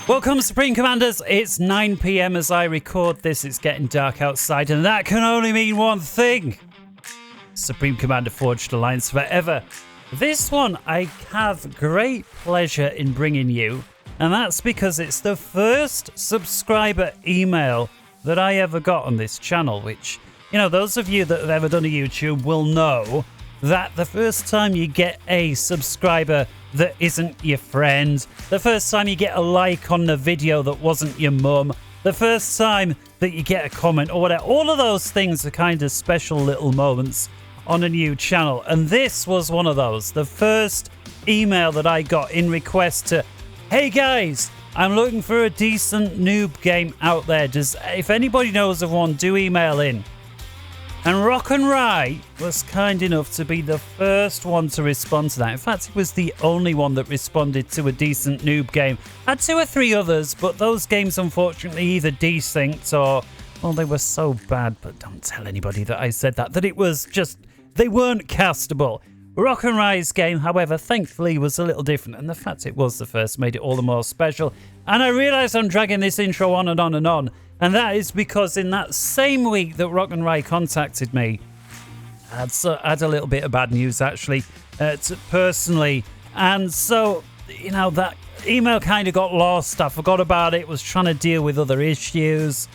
Welcome, Supreme Commanders. It's 9 PM as I record this. It's getting dark outside, and that can only mean one thing. Supreme Commander Forged Alliance Forever. This one I have great pleasure in bringing you, and that's because it's the first subscriber email that I ever got on this channel, which, you know, those of you that have ever done a YouTube will know that the first time you get a subscriber that isn't your friend, the first time you get a like on the video that wasn't your mum, the first time that you get a comment or whatever, all of those things are kind of special little moments on a new channel. And this was one of those. The first email that I got in request to, hey guys, I'm looking for a decent noob game out there. If anybody knows of one, do email in. And Rock and Rye was kind enough to be the first one to respond to that. In fact, it was the only one that responded to a decent noob game. I had 2 or 3 others, but those games unfortunately either desynced or, well, they were so bad, but don't tell anybody that I said that, that it was just, they weren't castable. Rock and Rye's game, however, thankfully was a little different, and the fact it was the first made it all the more special. And I realise I'm dragging this intro on and on and on, and that is because in that same week that Rock and Rye contacted me, I had a little bit of bad news actually, personally. And so, you know, that email kind of got lost. I forgot about it, was trying to deal with other issues.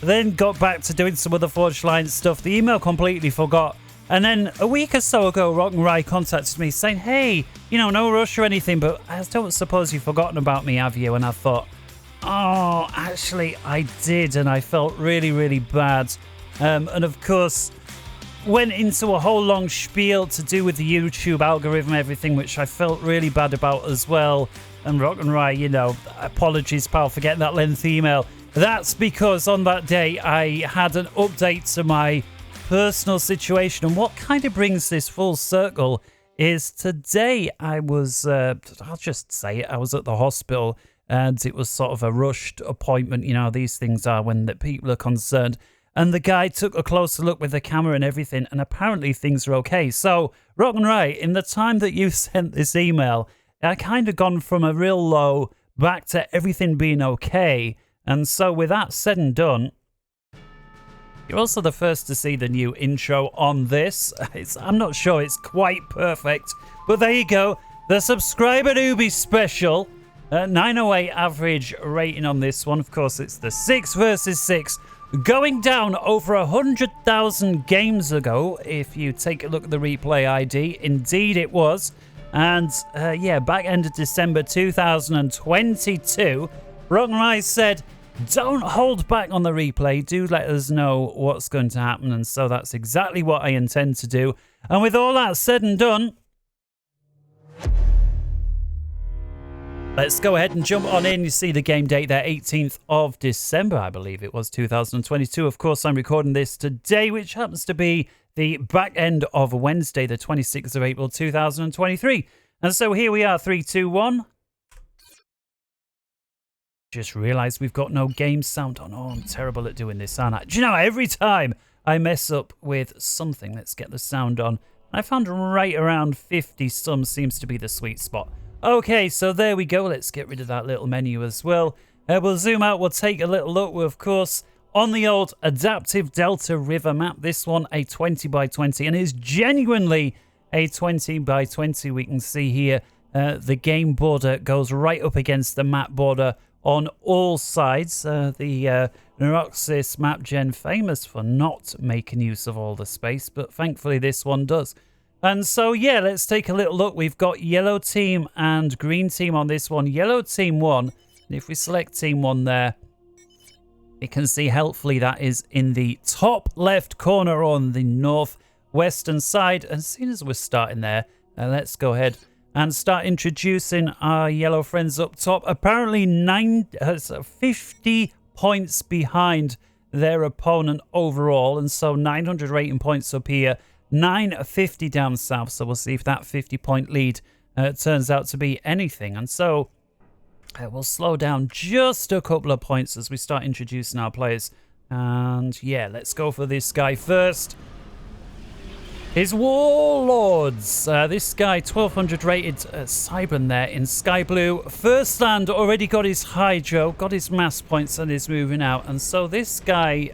Then got back to doing some other Forged Alliance stuff. The email completely forgot. And then a week or so ago, Rock and Rye contacted me saying, hey, you know, no rush or anything, but I don't suppose you've forgotten about me, have you? And I thought, oh, actually, I did, and I felt really, really bad. And of course, went into a whole long spiel to do with the YouTube algorithm, everything, which I felt really bad about as well. And Rock and Rye, you know, apologies, pal, for getting that lengthy email. That's because on that day, I had an update to my personal situation. And what kind of brings this full circle is today I was, I'll just say it, I was at the hospital. And it was sort of a rushed appointment. You know how these things are when the people are concerned. And the guy took a closer look with the camera and everything. And apparently things are okay. So, Rock and Rye, in the time that you sent this email, I kind of gone from a real low back to everything being okay. And so with that said and done, you're also the first to see the new intro on this. I'm not sure it's quite perfect. But there you go. The Subscriber Newbie Special. 908 average rating on this one. Of course, it's the 6 versus 6 going down over 100,000 games ago. If you take a look at the replay ID, indeed it was. And yeah, back end of December 2022, Rock and Rye said, don't hold back on the replay. Do let us know what's going to happen. And so that's exactly what I intend to do. And with all that said and done, let's go ahead and jump on in. You see the game date there, 18th of December, I believe it was, 2022. Of course, I'm recording this today, which happens to be the back end of Wednesday, the 26th of April, 2023. And so here we are, 3, 2, 1. Just realized we've got no game sound on. Oh, I'm terrible at doing this, aren't I? Do you know, every time I mess up with something, let's get the sound on. I found right around 50 some seems to be the sweet spot. Okay, so there we go. Let's get rid of that little menu as well. We'll zoom out. We'll take a little look. We're, of course, on the old Adaptive Delta River map. This one, a 20 by 20, and is genuinely a 20 by 20. We can see here the game border goes right up against the map border on all sides. The Neuroxis map gen, famous for not making use of all the space, but thankfully this one does. And so, yeah, let's take a little look. We've got yellow team and green team on this one. Yellow team 1. And if we select team 1 there, you can see helpfully that is in the top left corner on the northwestern side. And as soon as we're starting there, let's go ahead and start introducing our yellow friends up top. Apparently 50 points behind their opponent overall. And so 900 rating points up here. 950 down south, so we'll see if that 50-point lead turns out to be anything. And so we'll slow down just a couple of points as we start introducing our players. And yeah, let's go for this guy first. His Warlords. This guy, 1200 rated Cybran there in Sky Blue. First land already got his Hydro, got his mass points and is moving out. And so this guy,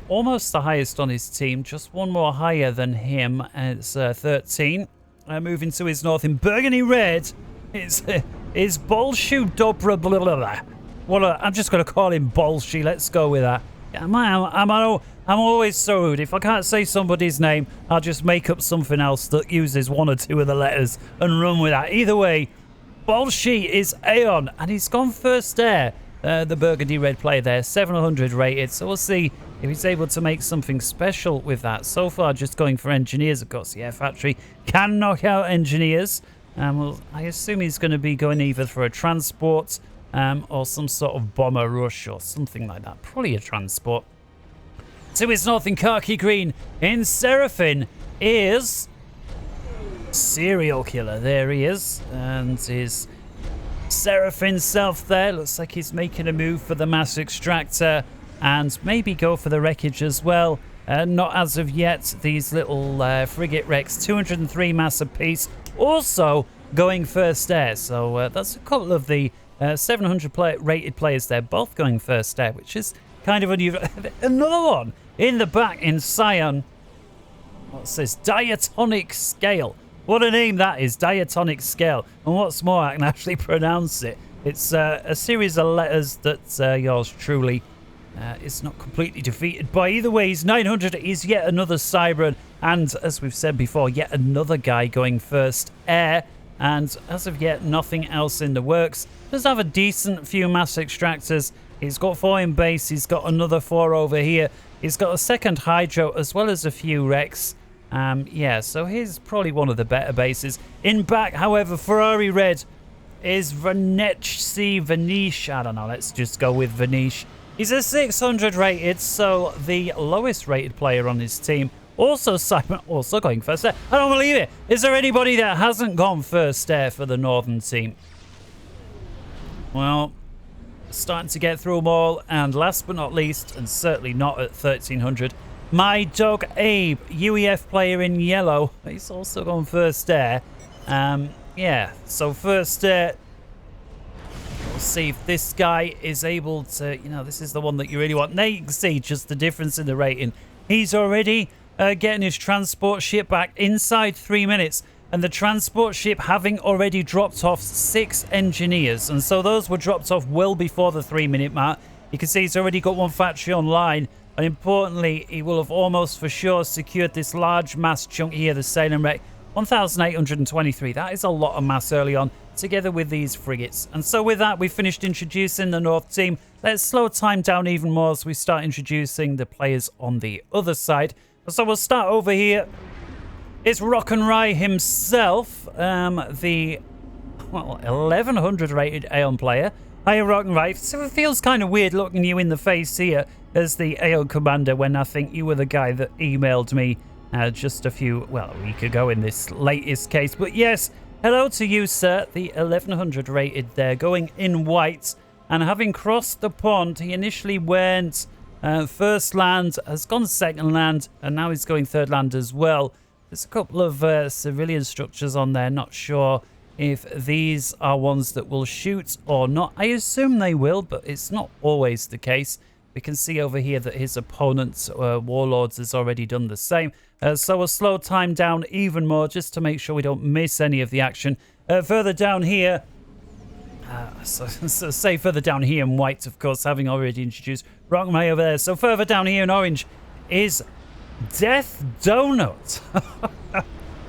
almost the highest on his team, just one more higher than him. It's 13. Moving to his north in Burgundy Red. It's Bolshu Dobra blah, blah, blah. I'm just going to call him Bolshi. Let's go with that. I'm always so rude. If I can't say somebody's name, I'll just make up something else that uses one or two of the letters and run with that. Either way, Bolshi is Aeon, and he's gone first there. The Burgundy Red player there, 700 rated. So we'll see if he's able to make something special with that. So far, just going for engineers, of course. Yeah, factory can knock out engineers. Well, I assume he's going to be going either for a transport or some sort of bomber rush or something like that. Probably a transport. To his north in khaki green in Seraphim is Serial Killer. There he is. And his Seraphim self there. Looks like he's making a move for the mass extractor and maybe go for the wreckage as well. Not as of yet. These little frigate wrecks, 203 mass apiece. Also going first air. So that's a couple of the 700 rated players there, both going first air, which is kind of unusual. Another one in the back in Cyan. What's this? Diatonic Scale. What a name that is, Diatonic Scale. And what's more, I can actually pronounce it. It's a series of letters that yours truly is not completely defeated by. Either way, he's 900. He's yet another Cybran. And as we've said before, yet another guy going first air. And as of yet, nothing else in the works. Does have a decent few mass extractors. He's got 4 in base. He's got another 4 over here. He's got a second Hydro as well as a few wrecks. Yeah, so here's probably one of the better bases. In back, however, Ferrari Red is Vanish. I don't know. Let's just go with Vanish. He's a 600 rated, so the lowest rated player on his team. Also, Simon, also going first air. I don't believe it. Is there anybody that hasn't gone first air for the Northern team? Well, starting to get through them all. And last but not least, and certainly not at 1300, my dog Abe, UEF player in yellow. He's also gone first air. Yeah, so first air. We'll see if this guy is able to, this is the one that you really want. Now you can see just the difference in the rating. He's already getting his transport ship back inside 3 minutes. And the transport ship having already dropped off 6 engineers. And so those were dropped off well before the 3-minute mark. You can see he's already got 1 factory online. And importantly, he will have almost for sure secured this large mass chunk here, the Salem wreck. 1,823. That is a lot of mass early on, together with these frigates. And so with that, we've finished introducing the North team. Let's slow time down even more as we start introducing the players on the other side. So we'll start over here. It's Rock and Rye himself, the 1100 rated Aeon player. Hiya, Rock and Rye. So it feels kind of weird looking you in the face here as the Aeon commander when I think you were the guy that emailed me just a week ago in this latest case. But yes, hello to you, sir. The 1100 rated there, going in white. And having crossed the pond, he initially went first land, has gone second land, and now he's going third land as well. There's a couple of civilian structures on there. Not sure if these are ones that will shoot or not. I assume they will, but it's not always the case. We can see over here that his opponent, Warlords, has already done the same. So we'll slow time down even more just to make sure we don't miss any of the action. Further down here, so say further down here in white, of course, having already introduced Rockmay over there. So further down here in orange is Death Donut.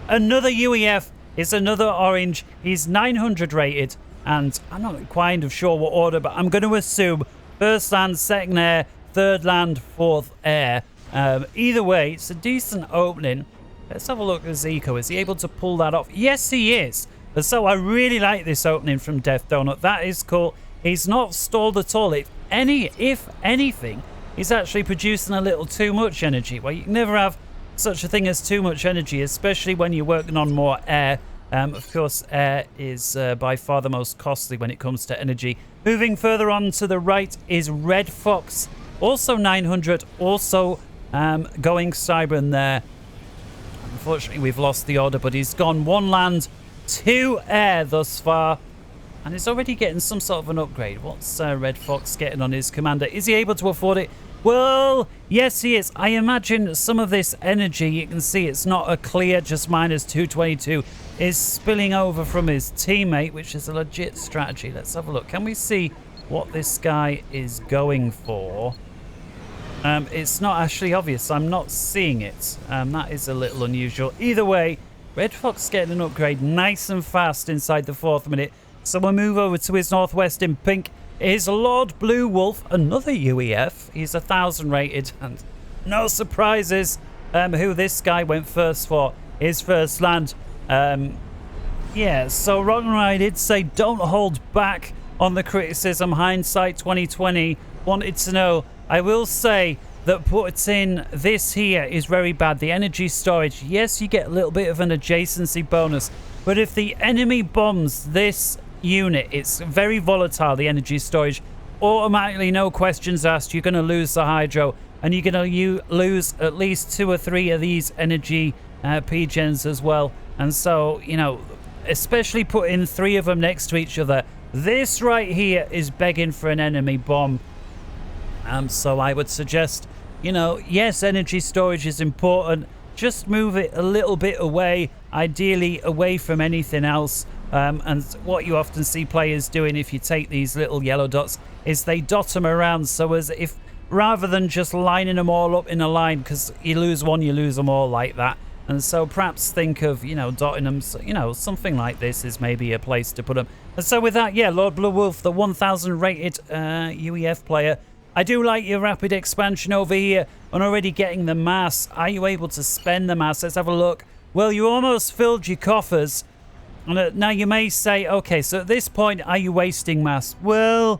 Another UEF is another orange. He's 900 rated, and I'm not quite sure what order, but I'm going to assume first land, second air, third land, fourth air. Either way, it's a decent opening. Let's have a look at Zico. Is he able to pull that off? Yes, he is. So I really like this opening from Death Donut. That is cool. He's not stalled at all. If anything, he's actually producing a little too much energy. Well, you can never have such a thing as too much energy, especially when you're working on more air. Of course, air is by far the most costly when it comes to energy. Moving further on to the right is Red Fox, also 900, also going Cybran there. Unfortunately, we've lost the order, but he's gone 1 land, 2 air thus far. And he's already getting some sort of an upgrade. What's Red Fox getting on his commander? Is he able to afford it? Well, yes, he is. I imagine some of this energy, you can see it's not a clear, just minus 222, is spilling over from his teammate, which is a legit strategy. Let's have a look. Can we see what this guy is going for? It's not actually obvious. I'm not seeing it. That is a little unusual. Either way, Red Fox getting an upgrade nice and fast inside the 4th minute. So we'll move over to his northwest in pink. Is Lord Blue Wolf, another UEF. He's 1,000 rated, and no surprises who this guy went first for his first land. Yeah, so Rock'n'Ride did say don't hold back on the criticism. Hindsight 2020 wanted to know. I will say that putting this here is very bad. The energy storage, yes, you get a little bit of an adjacency bonus, but if the enemy bombs this unit, it's very volatile, the energy storage. Automatically, no questions asked, you're going to lose the hydro, and you're going to lose at least 2 or 3 of these energy P-gens as well. And so, you know, especially putting 3 of them next to each other, this right here is begging for an enemy bomb. So I would suggest, you know, yes, energy storage is important. Just move it a little bit away, ideally away from anything else. And what you often see players doing if you take these little yellow dots is they dot them around, so as if rather than just lining them all up in a line, because you lose one, you lose them all like that. And so perhaps think of, you know, dotting them, so, you know, something like this is maybe a place to put them. And so with that, yeah, Lord Blue Wolf, the 1,000 rated UEF player. I do like your rapid expansion over here and already getting the mass. Are you able to spend the mass? Let's have a look. Well, you almost filled your coffers. And now you may say, okay, so at this point, are you wasting mass? Well,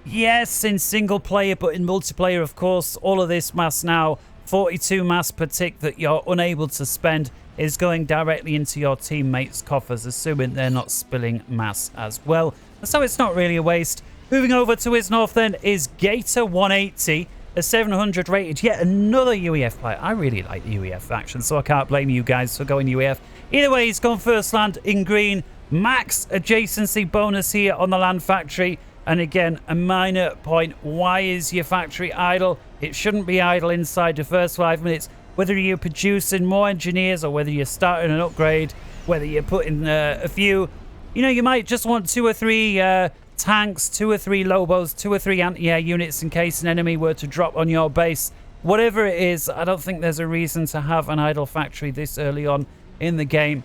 yes, in single player, but in multiplayer, of course, all of this mass now, 42 mass per tick that you're unable to spend, is going directly into your teammates' coffers, assuming they're not spilling mass as well. So it's not really a waste. Moving over to his north then is Gator 180, a 700 rated, yet another UEF player. I really like the UEF faction, so I can't blame you guys for going UEF. Either way, he's gone first land in green. Max adjacency bonus here on the land factory. And again, a minor point. Why is your factory idle? It shouldn't be idle inside the first 5 minutes. Whether you're producing more engineers or whether you're starting an upgrade, whether you're putting a few, you know, you might just want 2 or 3 tanks, 2 or 3 Lobos, 2 or 3 anti-air units in case an enemy were to drop on your base. Whatever it is, I don't think there's a reason to have an idle factory this early on in the game.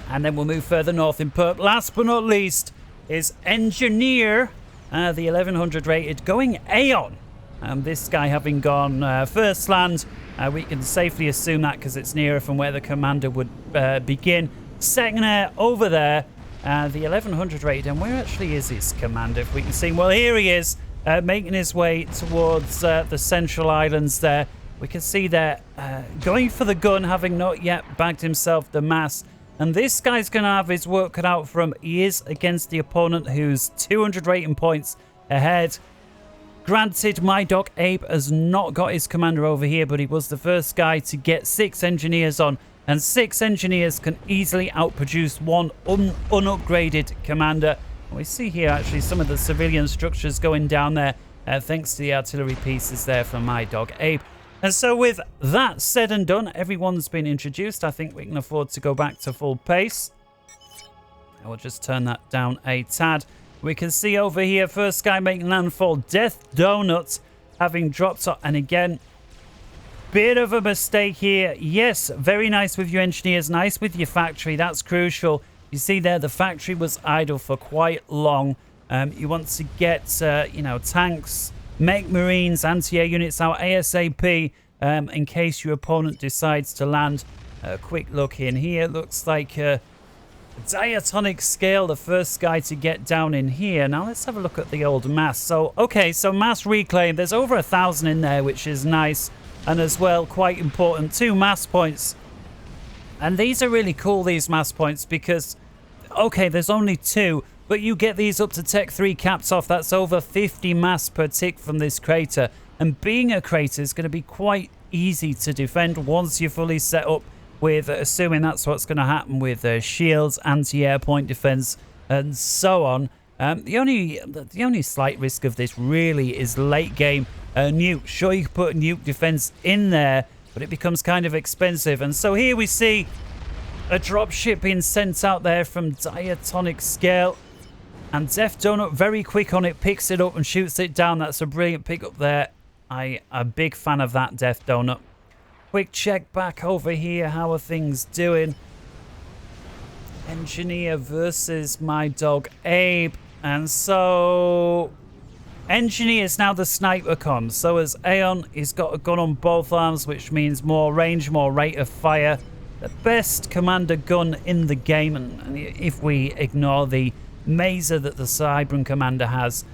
And then we'll move further north in purple. Last but not least is Engineer, the 1100 rated, going Aeon. This guy having gone first land, we can safely assume that because it's nearer from where the commander would begin. Second air over there. The 1100 rated, and where actually is his commander, if we can see? Well, here he is, making his way towards the central islands there. We can see there, going for the gun, having not yet bagged himself the mass. And this guy's going to have his work cut out for him. He is against the opponent who's 200 rating points ahead. Granted, my dog Abe has not got his commander over here, but he was the first guy to get 6 engineers on. And 6 engineers can easily outproduce 1 unupgraded commander. And we see here actually some of the civilian structures going down there, thanks to the artillery pieces there from my dog Abe. And so with that said and done, everyone's been introduced. I think we can afford to go back to full pace. I will just turn that down a tad. We can see over here, first guy making landfall, Death Donut, having dropped up. And again, bit of a mistake here. Yes, very nice with your engineers, nice with your factory. That's crucial. You see there, the factory was idle for quite long. You want to get, you know, tanks, mech marines, anti-air units out ASAP in case your opponent decides to land. A quick look in here. Looks like a diatonic scale, the first guy to get down in here. Now let's have a look at the old mass. So, okay, so mass reclaim. There's over 1,000 in there, which is nice. And as well, quite important, 2 mass points. And these are really cool, these mass points, because, okay, there's only 2, but you get these up to Tech 3 caps off. That's over 50 mass per tick from this crater. And being a crater is going to be quite easy to defend once you're fully set up with assuming that's what's going to happen with shields, anti-air point defense, and so on. The only slight risk of this really is late game nuke. Sure, you can put a nuke defense in there, but it becomes kind of expensive. And so here we see a dropship being sent out there from diatonic scale. And Death Donut, very quick on it, picks it up and shoots it down. That's a brilliant pickup there. I'm a big fan of that, Death Donut. Quick check back over here. How are things doing? Engineer versus my dog Abe. And so Engineer's now the sniper con. So as Aeon, he's got a gun on both arms, which means more range, more rate of fire. The best commander gun in the game. And if we ignore the Mazer that the Cybran commander has,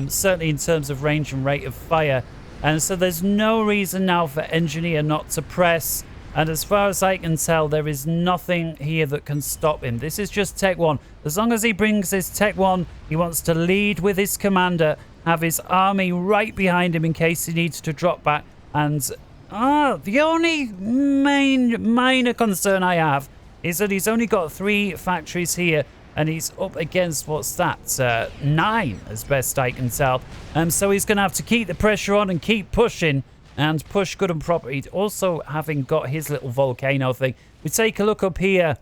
certainly in terms of range and rate of fire. And so there's no reason now for Engineer not to press. And as far as I can tell, there is nothing here that can stop him. This is just Tech 1. As long as he brings his Tech 1, he wants to lead with his commander, have his army right behind him in case he needs to drop back. And the only minor concern I have is that he's only got 3 factories here. And he's up against, what's that, 9 as best I can tell. So he's going to have to keep the pressure on and keep pushing and push good and proper. He's also having got his little volcano thing. We take a look up here.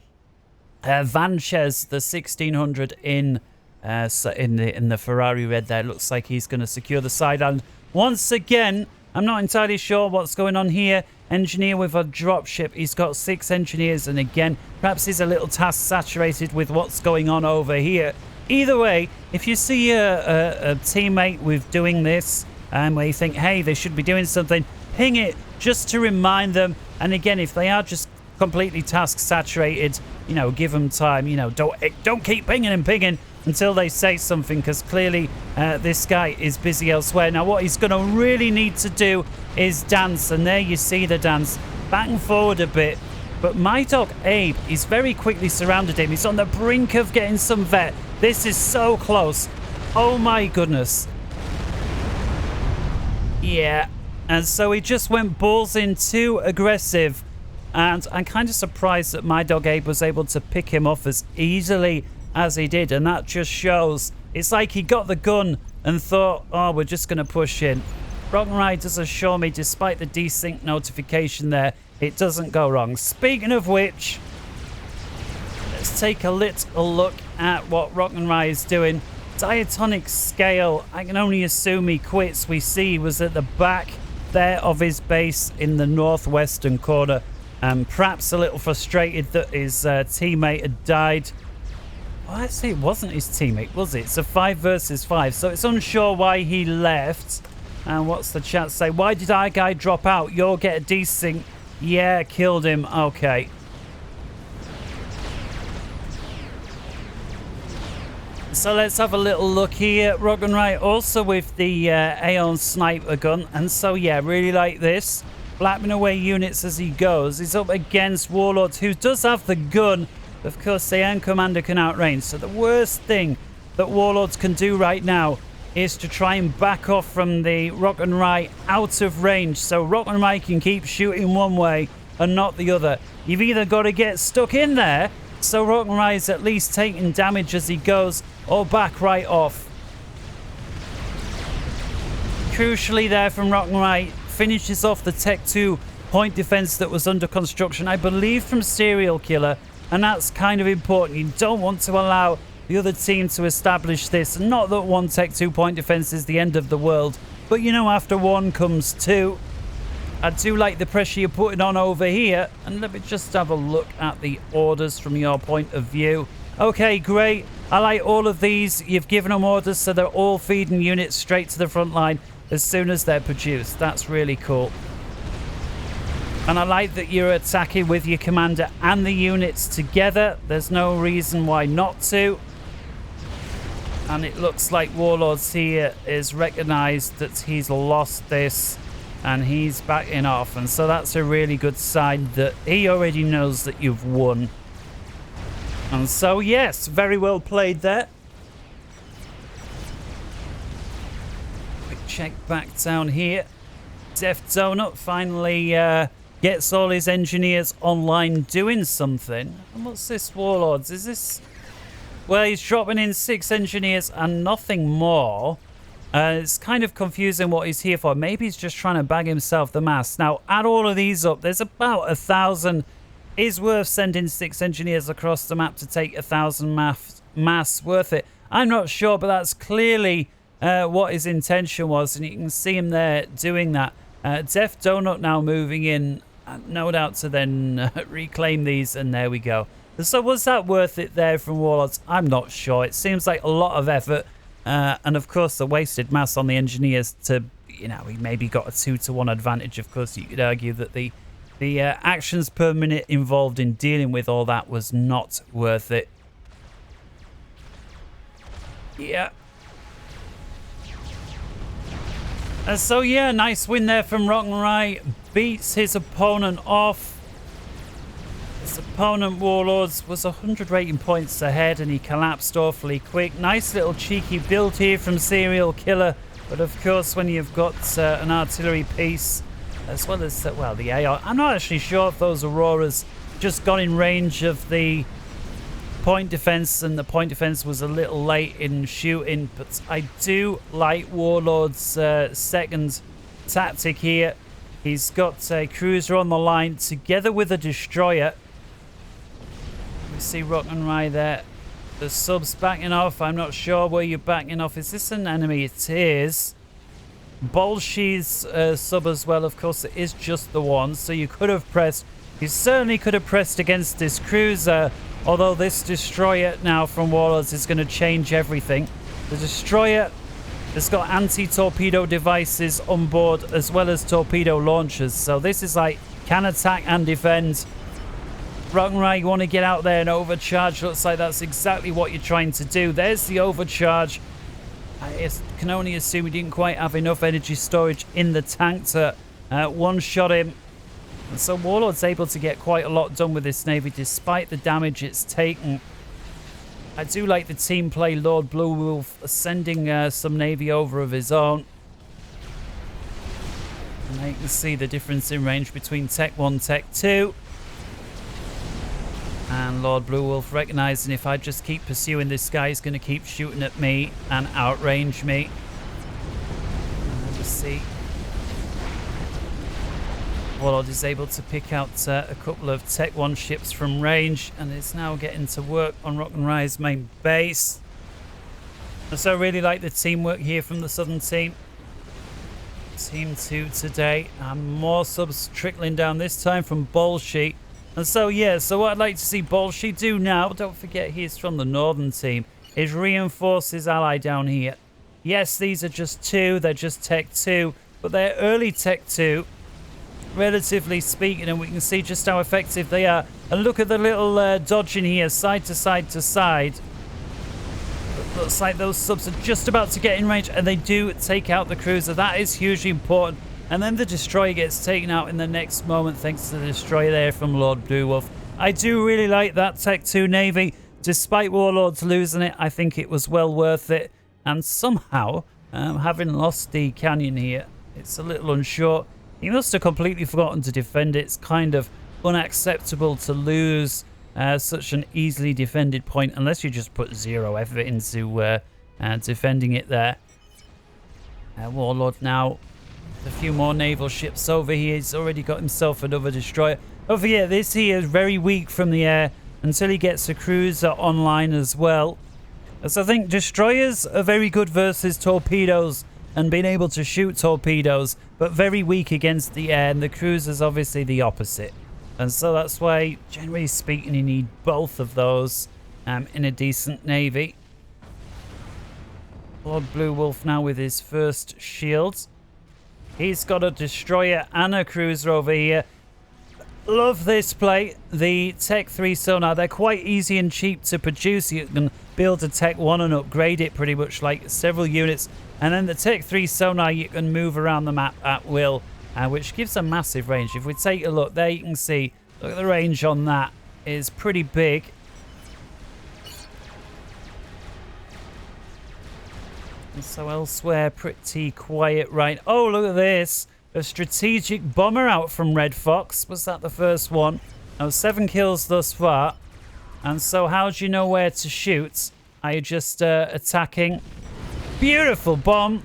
Vanches, the 1600 in the Ferrari red there. Looks like he's going to secure the side island. Once again, I'm not entirely sure what's going on here. Engineer with a dropship. He's got 6 engineers, and again, perhaps he's a little task saturated with what's going on over here. Either way, if you see a teammate with doing this, where you think, hey, they should be doing something, ping it just to remind them. And again, if they are just completely task saturated, you know, give them time. You know, don't keep pinging and pinging until they say something, because clearly this guy is busy elsewhere. Now, what he's going to really need to do is dance, and there you see the dance, back and forward a bit. But my dog Abe, he's very quickly surrounded him. He's on the brink of getting some vet. This is so close. Oh my goodness. Yeah, and so he just went balls in, too aggressive. And I'm kind of surprised that my dog Abe was able to pick him off as easily as he did. And that just shows, it's like he got the gun and thought, oh, we're just going to push in. Rock'n'Ride does assure me, despite the desync notification there, it doesn't go wrong. Speaking of which, let's take a little look at what Rock'n'Ride is doing. Diatonic scale, I can only assume he quits. We see he was at the back there of his base in the northwestern corner, and perhaps a little frustrated that his teammate had died. Well, actually, it wasn't his teammate, was it? It's a 5 versus 5, so it's unsure why he left. And what's the chat say? Why did our guy drop out? You'll get a desync. Yeah, killed him. Okay. So let's have a little look here. Rock'n'Ride also with the Aeon sniper gun. And so, yeah, really like this. Flapping away units as he goes. He's up against Warlords, who does have the gun. Of course, the Aeon commander can outrange. So the worst thing that Warlords can do right now is to try and back off from the Rock'n'Ride out of range. So Rock'n'Ride can keep shooting one way and not the other. You've either got to get stuck in there, so Rock'n'Ride's at least taking damage as he goes, or back right off. Crucially there from Rock'n'Ride, finishes off the Tech 2 point defense that was under construction, I believe from Serial Killer, and that's kind of important. You don't want to allow the other team to establish this. Not that one Tech 2 point defense is the end of the world, but you know, after one comes two. I do like the pressure you're putting on over here. And let me just have a look at the orders from your point of view. Okay, great. I like all of these. You've given them orders, so they're all feeding units straight to the front line as soon as they're produced. That's really cool. And I like that you're attacking with your commander and the units together. There's no reason why not to. And it looks like Warlords here is recognized that he's lost this and he's backing off. And so that's a really good sign that he already knows that you've won. And so, yes, very well played there. Quick check back down here. Death Donut finally gets all his engineers online doing something. And what's this, Warlords? Is this... Well, he's dropping in 6 engineers and nothing more. It's kind of confusing what he's here for. Maybe he's just trying to bag himself the mass. Now, add all of these up. There's about 1,000. Is worth sending 6 engineers across the map to take 1,000 mass worth it? I'm not sure, but that's clearly what his intention was. And you can see him there doing that. Def Donut now moving in, no doubt to then reclaim these. And there we go. So was that worth it there from Warlords? I'm not sure. It seems like a lot of effort. And of course, the wasted mass on the engineers to, you know, he maybe got a 2-to-1 advantage. Of course, you could argue that the actions per minute involved in dealing with all that was not worth it. Yeah. And so, yeah, nice win there from Rock'n'Rye. Beats his opponent off. His opponent, Warlords, was 100 rating points ahead and he collapsed awfully quick. Nice little cheeky build here from Serial Killer. But of course, when you've got an artillery piece, as well as, well, the AR. I'm not actually sure if those Auroras just got in range of the point defense, and the point defense was a little late in shooting. But I do like Warlord's second tactic here. He's got a cruiser on the line together with a destroyer. We see Rock'n'Rye there. The sub's backing off. I'm not sure where you're backing off. Is this an enemy? It is. Bolshi's sub as well. Of course, it is just the one. So you could have pressed. You certainly could have pressed against this cruiser. Although this destroyer now from Warlords is going to change everything. The destroyer has got anti-torpedo devices on board as well as torpedo launchers. So this is like can attack and defend. Rock'n'Rye, you want to get out there and overcharge. Looks like that's exactly what you're trying to do. There's the overcharge. I can only assume he didn't quite have enough energy storage in the tank to one-shot him. And so Warlord's able to get quite a lot done with this Navy despite the damage it's taken. I do like the team play. Lord Blue Wolf sending some Navy over of his own. And you can see the difference in range between Tech 1, Tech 2. And Lord Blue Wolf recognizing if I just keep pursuing this guy, he's going to keep shooting at me and outrange me. Let's see. Warlord is able to pick out a couple of Tech 1 ships from range and is now getting to work on Rock'n'Rye's main base. And so I really like the teamwork here from the Southern team. Team 2 today. And more subs trickling down this time from Bolshi. And so, yeah, so what I'd like to see Bolshi do now, don't forget he's from the Northern team, is reinforce his ally down here. Yes, these are just 2, they're just Tech 2, but they're early Tech 2, relatively speaking, and we can see just how effective they are. And look at the little dodging here, side to side to side. It looks like those subs are just about to get in range, and they do take out the cruiser. That is hugely important. And then the destroyer gets taken out in the next moment thanks to the destroyer there from Lord Blue Wolf. I do really like that Tech 2 Navy. Despite Warlords losing it, I think it was well worth it. And somehow, having lost the canyon here, it's a little unsure. He must have completely forgotten to defend it. It's kind of unacceptable to lose such an easily defended point unless you just put 0 effort into defending it there. Warlord now. A few more naval ships over here. He's already got himself another destroyer. Over here, this here is very weak from the air until he gets a cruiser online as well. So I think destroyers are very good versus torpedoes and being able to shoot torpedoes, but very weak against the air, and the cruiser's obviously the opposite. And so that's why, generally speaking, you need both of those in a decent navy. Lord Blue Wolf now with his first shields. He's got a destroyer and a cruiser over here. Love this play. The Tech 3 sonar, they're quite easy and cheap to produce. You can build a Tech 1 and upgrade it pretty much like several units. And then the Tech 3 sonar, you can move around the map at will, which gives a massive range. If we take a look there, you can see, look at the range on that is pretty big. And so elsewhere, pretty quiet, right? Oh, look at this. A strategic bomber out from Red Fox. Was that the first one? Oh, 7 kills thus far. And so how do you know where to shoot? Are you just attacking? Beautiful bomb.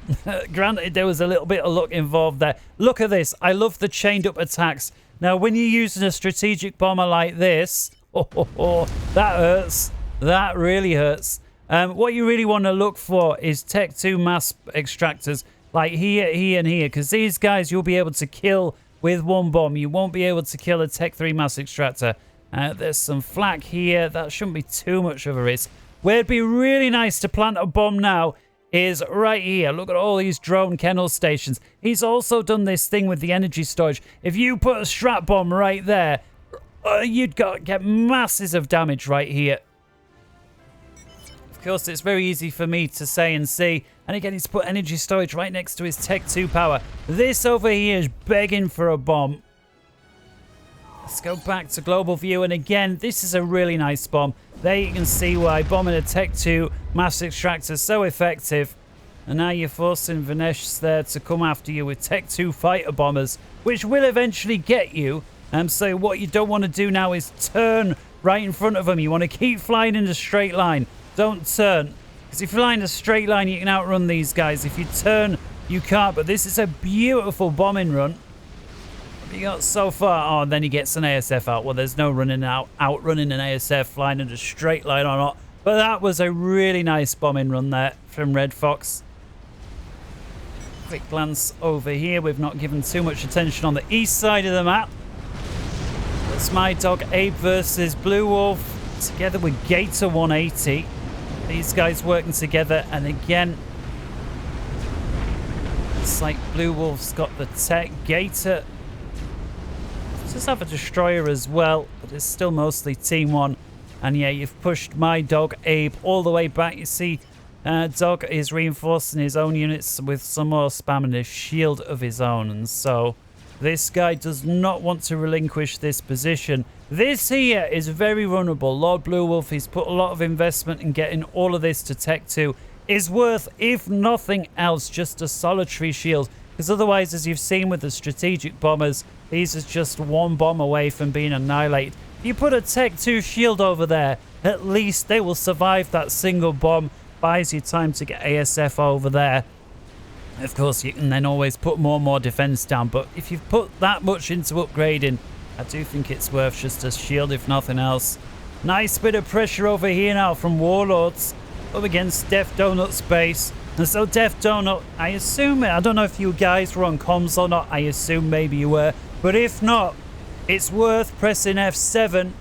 Granted, there was a little bit of luck involved there. Look at this. I love the chained up attacks. Now, when you're using a strategic bomber like this, that hurts. That really hurts. What you really want to look for is Tech 2 mass extractors, like here, here, and here, because these guys you'll be able to kill with one bomb. You won't be able to kill a Tech 3 mass extractor. There's some flak here. That shouldn't be too much of a risk. Where it'd be really nice to plant a bomb now is right here. Look at all these drone kennel stations. He's also done this thing with the energy storage. If you put a strat bomb right there, you'd get masses of damage right here. Of course, it's very easy for me to say and see. And again, he's put energy storage right next to his Tech 2 power. This over here is begging for a bomb. Let's go back to global view. And again, this is a really nice bomb. There you can see why bombing a Tech 2 mass extractor is so effective. And now you're forcing Vinesh there to come after you with Tech 2 fighter bombers, which will eventually get you. So what you don't want to do now is turn right in front of them. You want to keep flying in a straight line. Don't turn. Because if you fly in a straight line, you can outrun these guys. If you turn, you can't. But this is a beautiful bombing run. What have you got so far? Oh, and then he gets an ASF out. Well, there's no outrunning an ASF flying in a straight line or not. But that was a really nice bombing run there from Red Fox. Quick glance over here. We've not given too much attention on the east side of the map. That's my dog Abe versus Blue Wolf together with Gator 180. These guys working together, and again, it's like Blue Wolf's got the tech. Gator does have a destroyer as well, but it's still mostly Team 1. And yeah, you've pushed my dog Abe all the way back. You see, dog is reinforcing his own units with some more spam and a shield of his own, and so this guy does not want to relinquish this position. This here is very vulnerable. Lord Blue Wolf, he's put a lot of investment in getting all of this to Tech 2. Is worth, if nothing else, just a solitary shield. Because otherwise, as you've seen with the strategic bombers, these is just one bomb away from being annihilated. If you put a Tech 2 shield over there, at least they will survive that single bomb. Buys you time to get ASF over there. Of course, you can then always put more and more defense down. But if you've put that much into upgrading, I do think it's worth just a shield, if nothing else. Nice bit of pressure over here now from Warlords up against Def Donut's base. And so Def Donut, I assume, I don't know if you guys were on comms or not. I assume maybe you were. But if not, it's worth pressing F7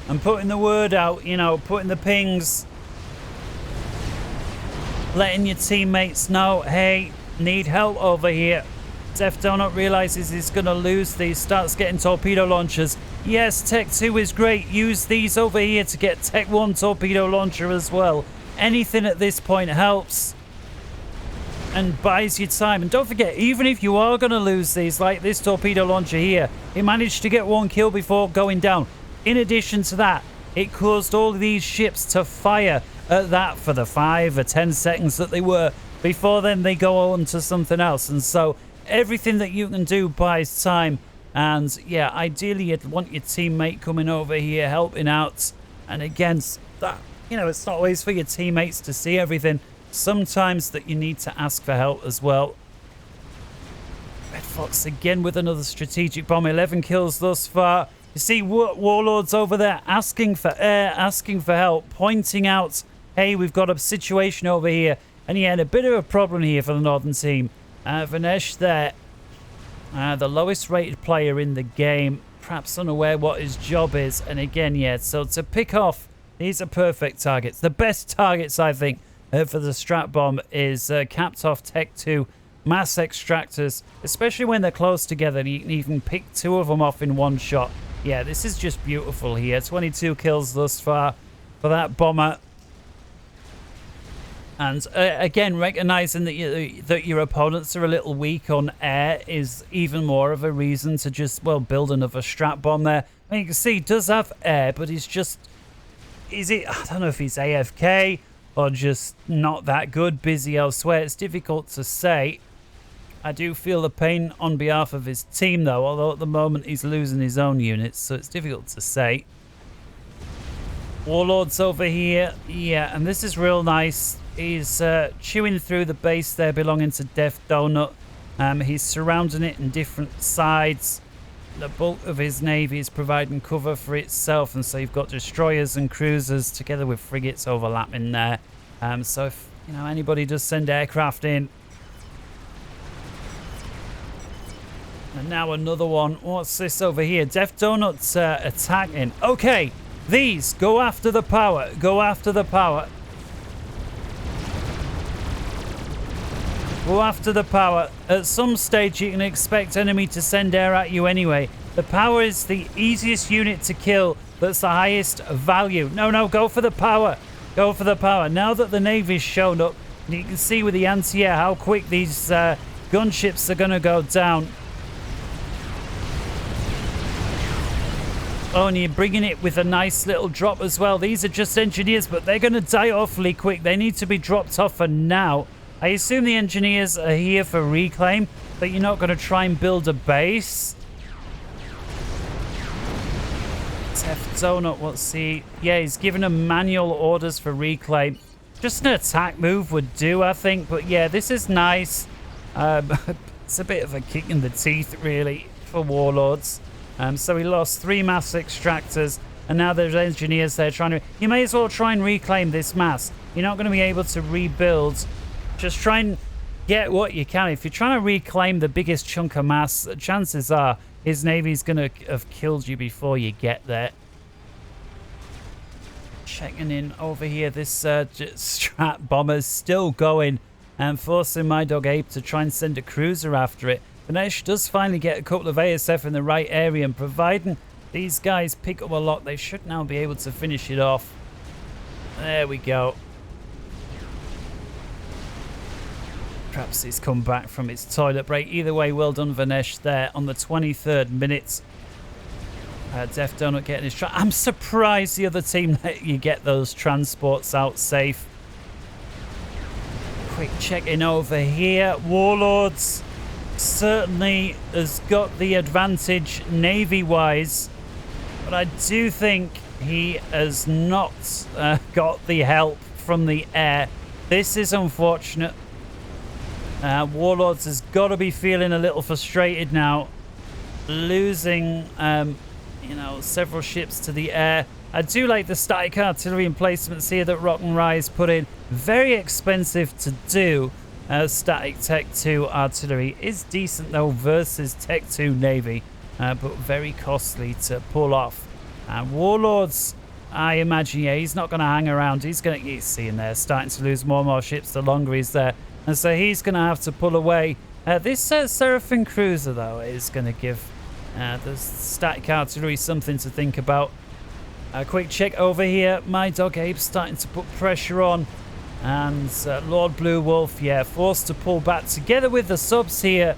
and putting the word out, you know, putting the pings. Letting your teammates know, hey, need help over here. Def Donut realizes he's going to lose these, starts getting torpedo launchers. Yes, Tech 2 is great. Use these over here to get Tech 1 torpedo launcher as well. Anything at this point helps and buys you time. And don't forget, even if you are going to lose these, like this torpedo launcher here, it managed to get 1 kill before going down. In addition to that, it caused all of these ships to fire at that for the 5 or 10 seconds that they were. Before then, they go on to something else. And so everything that you can do buys time. And yeah, ideally you'd want your teammate coming over here helping out. And again, that, you know, it's not always for your teammates to see everything. Sometimes that you need to ask for help as well. Red Fox again with another strategic bomb. 11 kills thus far. You see Warlords over there asking for air, asking for help, pointing out, hey, we've got a situation over here. And he had a bit of a problem here for the Northern team. Vinesh there, the lowest rated player in the game, perhaps unaware what his job is. And again, yeah, so to pick off, these are perfect targets. The best targets, I think, for the strat bomb is capped off Tech 2 mass extractors, especially when they're close together and you can even pick 2 of them off in one shot. Yeah, this is just beautiful here. 22 kills thus far for that bomber. And again, recognizing that your opponents are a little weak on air is even more of a reason to just, well, build another strat bomb there. I mean, you can see he does have air, but he's just, I don't know if he's AFK or just not that good, busy elsewhere. It's difficult to say. I do feel the pain on behalf of his team, though, although at the moment he's losing his own units, so it's difficult to say. Warlord's over here. Yeah, and this is real nice. He's chewing through the base there belonging to Death Donut. He's surrounding it in different sides. The bulk of his navy is providing cover for itself, and so you've got destroyers and cruisers together with frigates overlapping there. So if anybody does send aircraft in. And now another one. What's this over here? Death Donut's attacking. Okay, these go after the power. Go after the power. Go after the power. At some stage, you can expect enemy to send air at you anyway. The power is the easiest unit to kill. That's the highest value. No, go for the power. Go for the power. Now that the Navy's shown up, you can see with the anti-air how quick these gunships are going to go down. Oh, and you're bringing it with a nice little drop as well. These are just engineers, but they're going to die awfully quick. They need to be dropped off for now. I assume the engineers are here for reclaim, but you're not going to try and build a base. Death Donut, what's he? Yeah, he's giving them manual orders for reclaim. Just an attack move would do, I think. But yeah, this is nice. It's a bit of a kick in the teeth, really, for Warlords. So he lost 3 mass extractors, and now there's engineers there trying to... You may as well try and reclaim this mass. You're not going to be able to rebuild. Just try and get what you can. If you're trying to reclaim the biggest chunk of mass, chances are his navy's going to have killed you before you get there. Checking in over here. This strat bomber's still going and forcing my dog Ape to try and send a cruiser after it. Ganesh does finally get a couple of ASF in the right area, and providing these guys pick up a lot, they should now be able to finish it off. There we go. Perhaps he's come back from his toilet break. Either way, well done, Vanesh, there on the 23rd minute. Death Donut getting his... I'm surprised the other team let you get those transports out safe. Quick check-in over here. Warlords certainly has got the advantage Navy-wise, but I do think he has not got the help from the air. This is unfortunate. Warlords has got to be feeling a little frustrated now, losing several ships to the air. I do like the static artillery emplacements here that Rock and Rise put in. Very expensive to do. Static Tech 2 artillery is decent though versus Tech 2 Navy, but very costly to pull off. Warlords, I imagine, yeah, he's not going to hang around. He's going to, you see in there, starting to lose more and more ships the longer he's there. And so he's going to have to pull away. This Seraphim cruiser, though, is going to give the static artillery something to think about. A quick check over here. My dog Abe's starting to put pressure on. And Lord Blue Wolf, yeah, forced to pull back together with the subs here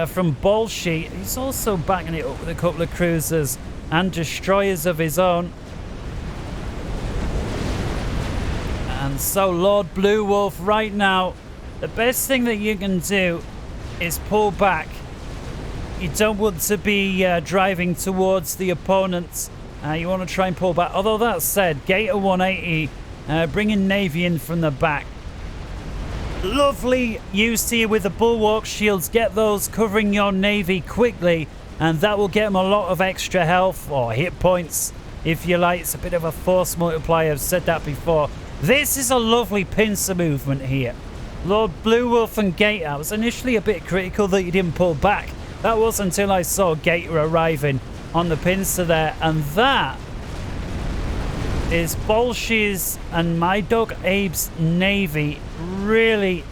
from Bolshe. He's also backing it up with a couple of cruisers and destroyers of his own. And so Lord Blue Wolf right now, the best thing that you can do is pull back. You don't want to be driving towards the opponents. You want to try and pull back. Although that said, Gator 180, bringing Navy in from the back. Lovely use here with the Bulwark shields. Get those covering your Navy quickly, and that will get them a lot of extra health or hit points, if you like. It's a bit of a force multiplier. I've said that before. This is a lovely pincer movement here. Lord Blue Wolf and Gator. I was initially a bit critical that you didn't pull back. That was until I saw Gator arriving on the pincer there. And that is Bolshe's and my dog Abe's Navy really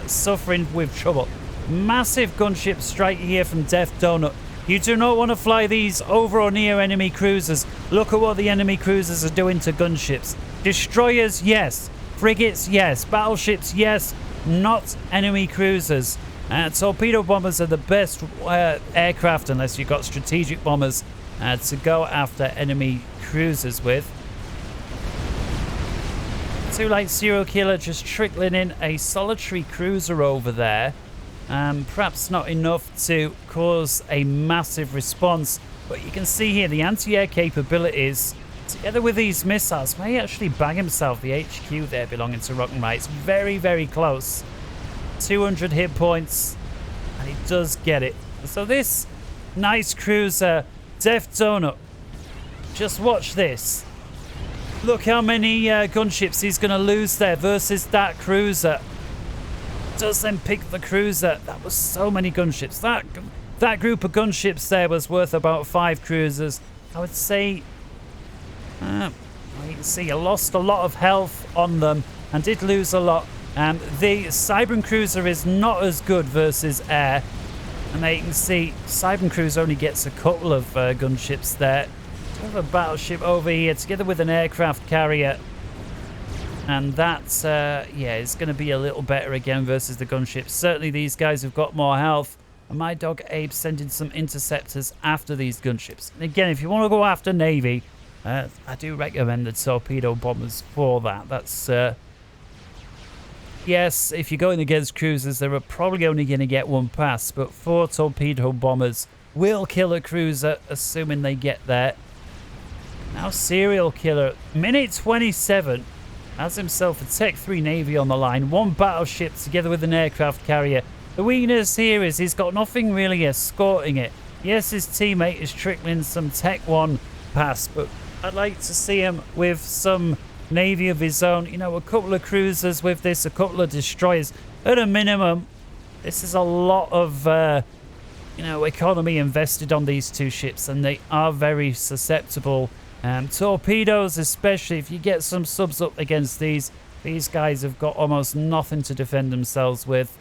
suffering with trouble. Massive gunship strike here from Death Donut. You do not want to fly these over or near enemy cruisers. Look at what the enemy cruisers are doing to gunships. Destroyers, yes. Frigates, yes. Battleships, yes. Not enemy cruisers. Torpedo bombers are the best aircraft, unless you've got strategic bombers to go after enemy cruisers with. Too late, Serial Killer just trickling in a solitary cruiser over there. Perhaps not enough to cause a massive response. But you can see here the anti-air capabilities, together with these missiles, may actually bang himself the HQ there belonging to Rock and Ride. It's very, very close. 200 hit points, and he does get it. So this nice cruiser, Death Donut, just watch this. Look how many gunships he's going to lose there versus that cruiser. Does then pick the cruiser. That was so many gunships. That group of gunships there was worth about 5 cruisers. I would say, you can see, I lost a lot of health on them and did lose a lot. The Cybern Cruiser is not as good versus air. And there you can see Cybern Cruiser only gets a couple of gunships there. We have a battleship over here together with an aircraft carrier. And that's, yeah, it's going to be a little better again versus the gunships. Certainly these guys have got more health. And my dog Abe's sending some interceptors after these gunships. And again, if you want to go after Navy, I do recommend the torpedo bombers for that. That's, yes, if you're going against cruisers, they're probably only going to get one pass. But 4 torpedo bombers will kill a cruiser, assuming they get there. Now Serial Killer, minute 27, has himself a Tech 3 Navy on the line. 1 battleship together with an aircraft carrier. The weakness here is he's got nothing really escorting it. Yes, his teammate is trickling some Tech 1 past, but I'd like to see him with some Navy of his own. You know, a couple of cruisers with this, a couple of destroyers. At a minimum, this is a lot of, you know, economy invested on these 2 ships, and they are very susceptible. Torpedoes, especially if you get some subs up against these guys have got almost nothing to defend themselves with.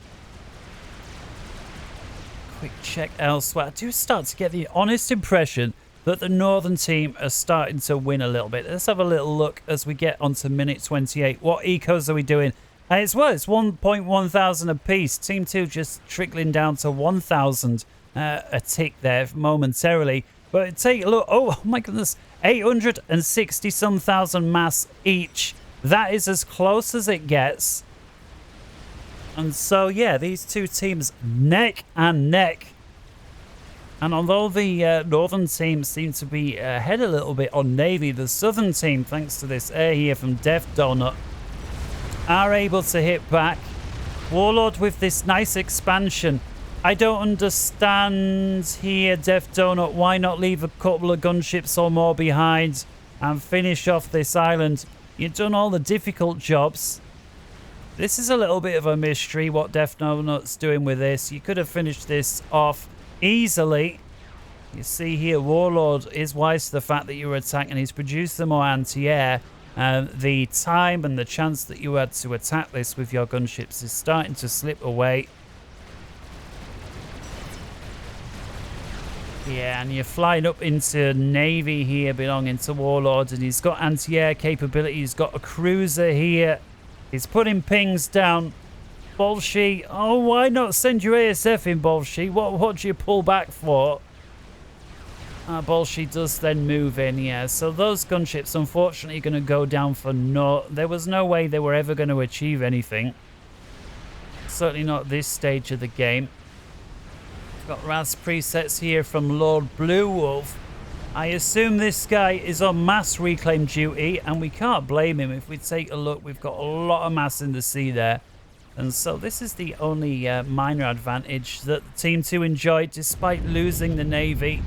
Quick check elsewhere. I do start to get the honest impression that the Northern team are starting to win a little bit. Let's have a little look as we get onto minute 28. What ecos are we doing? It's 1.1 thousand apiece. Team 2 just trickling down to 1,000 a tick there momentarily. But take a look. Oh my goodness. 860 some thousand mass each. That is as close as it gets. And so, yeah, these 2 teams neck and neck. And although the Northern team seem to be ahead a little bit on Navy, the Southern team, thanks to this air here from Death Donut, are able to hit back. Warlord with this nice expansion. I don't understand here, Death Donut. Why not leave a couple of gunships or more behind and finish off this island? You've done all the difficult jobs. This is a little bit of a mystery, what Death Donut's doing with this. You could have finished this off easily. You see here, Warlord is wise to the fact that you were attacking. He's produced the more anti-air. The time and the chance that you had to attack this with your gunships is starting to slip away. Yeah, and you're flying up into Navy here belonging to Warlord, and he's got anti-air capability. He's got a cruiser here. He's putting pings down. Bolshi, oh, why not send your ASF in, Bolshi? What do you pull back for? Bolshi does then move in, yeah. So those gunships, unfortunately, are going to go down for naught. There was no way they were ever going to achieve anything. Certainly not this stage of the game. Got RAS presets here from Lord Blue Wolf. I assume this guy is on mass reclaim duty, and we can't blame him. If we take a look, we've got a lot of mass in the sea there. And so this is the only minor advantage that Team 2 enjoyed despite losing the Navy.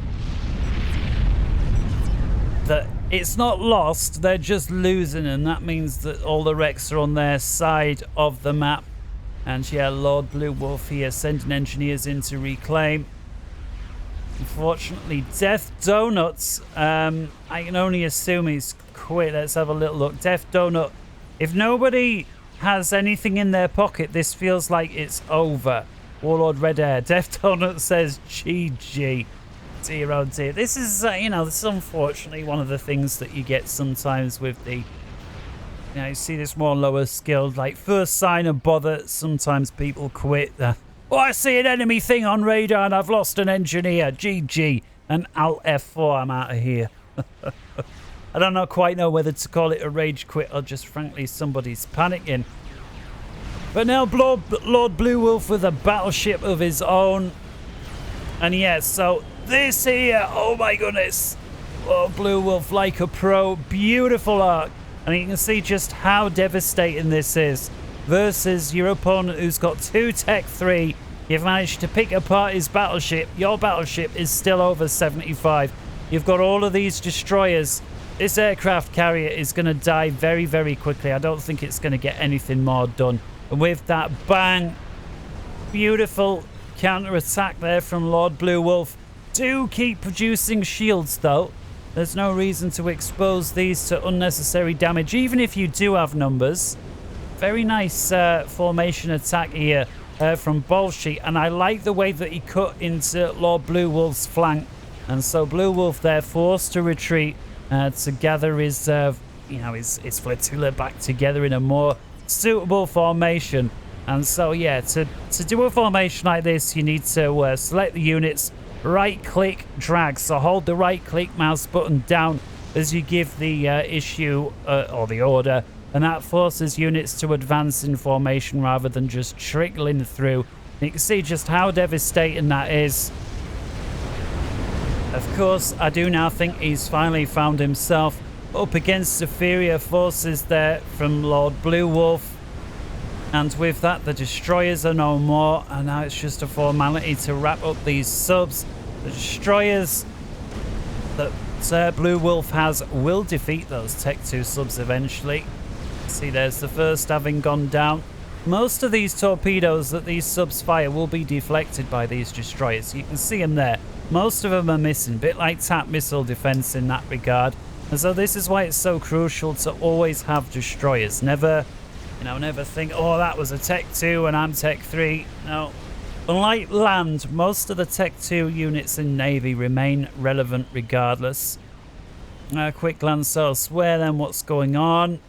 That it's not lost, they're just losing, and that means that all the wrecks are on their side of the map. And yeah, Lord Blue Wolf here sending engineers in to reclaim. Unfortunately, Death Donuts, I can only assume he's quit. Let's have a little look. Death Donut, if nobody has anything in their pocket, this feels like it's over. Warlord Red Air. Death Donut says GG. Dear oh dear. This is, you know, this is unfortunately one of the things that you get sometimes with the... You know, you see this more lower skilled, like first sign of bother, sometimes people quit. Oh, I see an enemy thing on radar and I've lost an engineer. GG. And Alt F4, I'm out of here. I don't quite know whether to call it a rage quit or just frankly somebody's panicking. But now Lord Blue Wolf with a battleship of his own. And yes, so this here, oh my goodness. Lord Blue Wolf like a pro. Beautiful arc. And you can see just how devastating this is. Versus your opponent who's got 2 Tech 3. You've managed to pick apart his battleship. Your battleship is still over 75. You've got all of these destroyers. This aircraft carrier is going to die very, very quickly. I don't think it's going to get anything more done. And with that bang, beautiful counter-attack there from Lord Blue Wolf. Do keep producing shields, though. There's no reason to expose these to unnecessary damage, even if you do have numbers. Very nice formation attack here from Bolshi, and I like the way that he cut into Lord Blue Wolf's flank. And so Blue Wolf there forced to retreat to gather his, his flotilla back together in a more suitable formation. And so, yeah, to do a formation like this, you need to select the units, right-click, drag. So hold the right-click mouse button down as you give the issue or the order. And that forces units to advance in formation rather than just trickling through. You can see just how devastating that is. Of course, I do now think he's finally found himself up against superior forces there from Lord Blue Wolf. And with that, the destroyers are no more. And now it's just a formality to wrap up these subs. The destroyers that Blue Wolf has will defeat those Tech 2 subs eventually. See, there's the first having gone down. Most of these torpedoes that these subs fire will be deflected by these destroyers. You can see them there. Most of them are missing, a bit like TAP missile defense in that regard. And so this is why it's so crucial to always have destroyers. Never think, oh, that was a Tech 2 and I'm Tech 3. No. Unlike land, most of the Tech 2 units in Navy remain relevant regardless. Quick glance elsewhere then, what's going on?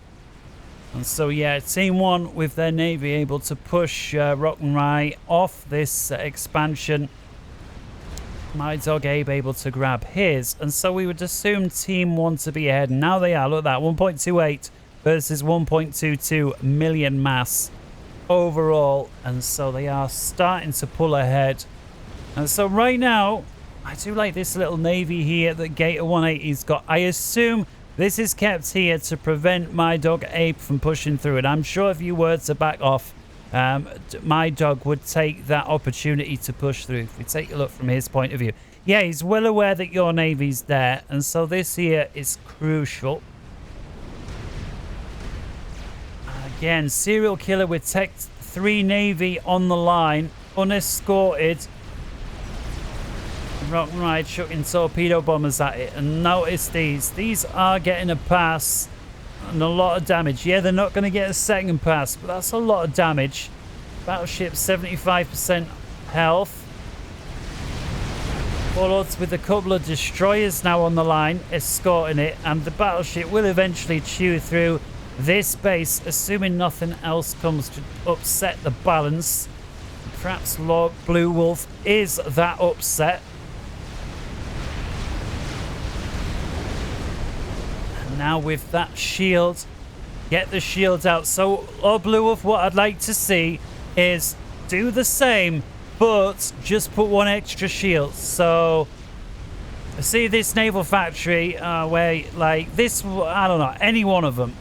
And so, yeah, Team 1 with their Navy able to push Rock and Rye off this expansion. My Dog Abe able to grab his. And so we would assume Team 1 to be ahead. Now they are. Look at that. 1.28 versus 1.22 million mass overall. And so they are starting to pull ahead. And so right now, I do like this little Navy here that Gator 180's got. I assume this is kept here to prevent My Dog Ape from pushing through it. I'm sure if you were to back off, My Dog would take that opportunity to push through. If we take a look from his point of view. Yeah, he's well aware that your Navy's there. And so this here is crucial. Again, serial killer with Tech 3 Navy on the line. Unescorted. Rock and Ride chucking torpedo bombers at it. And notice these. These are getting a pass. And a lot of damage. Yeah, they're not going to get a second pass. But that's a lot of damage. Battleship 75% health. Warlords with a couple of destroyers now on the line. Escorting it. And the battleship will eventually chew through this base. Assuming nothing else comes to upset the balance. Perhaps Lord Blue Wolf is that upset. Now with that shield, get the shield out. So Lord Blue Wolf, what I'd like to see is do the same, but just put one extra shield. So see this naval factory where like this, I don't know, any one of them,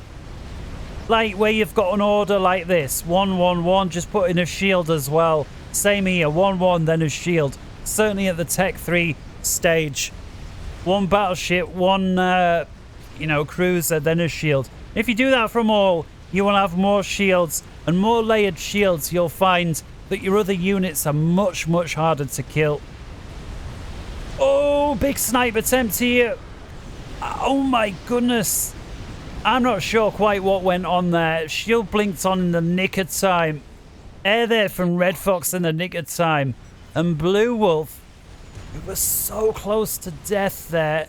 like where you've got an order like this, 1-1-1, just put in a shield as well. Same here, 1-1 then a shield. Certainly at the Tech 3 stage, one battleship, one cruiser, then a shield. If you do that from all, you will have more shields, and more layered shields. You'll find that your other units are much, much harder to kill. Oh, big snipe attempt here. Oh my goodness. I'm not sure quite what went on there. Shield blinked on in the nick of time. Air there from Red Fox in the nick of time. And Blue Wolf, who was so close to death there,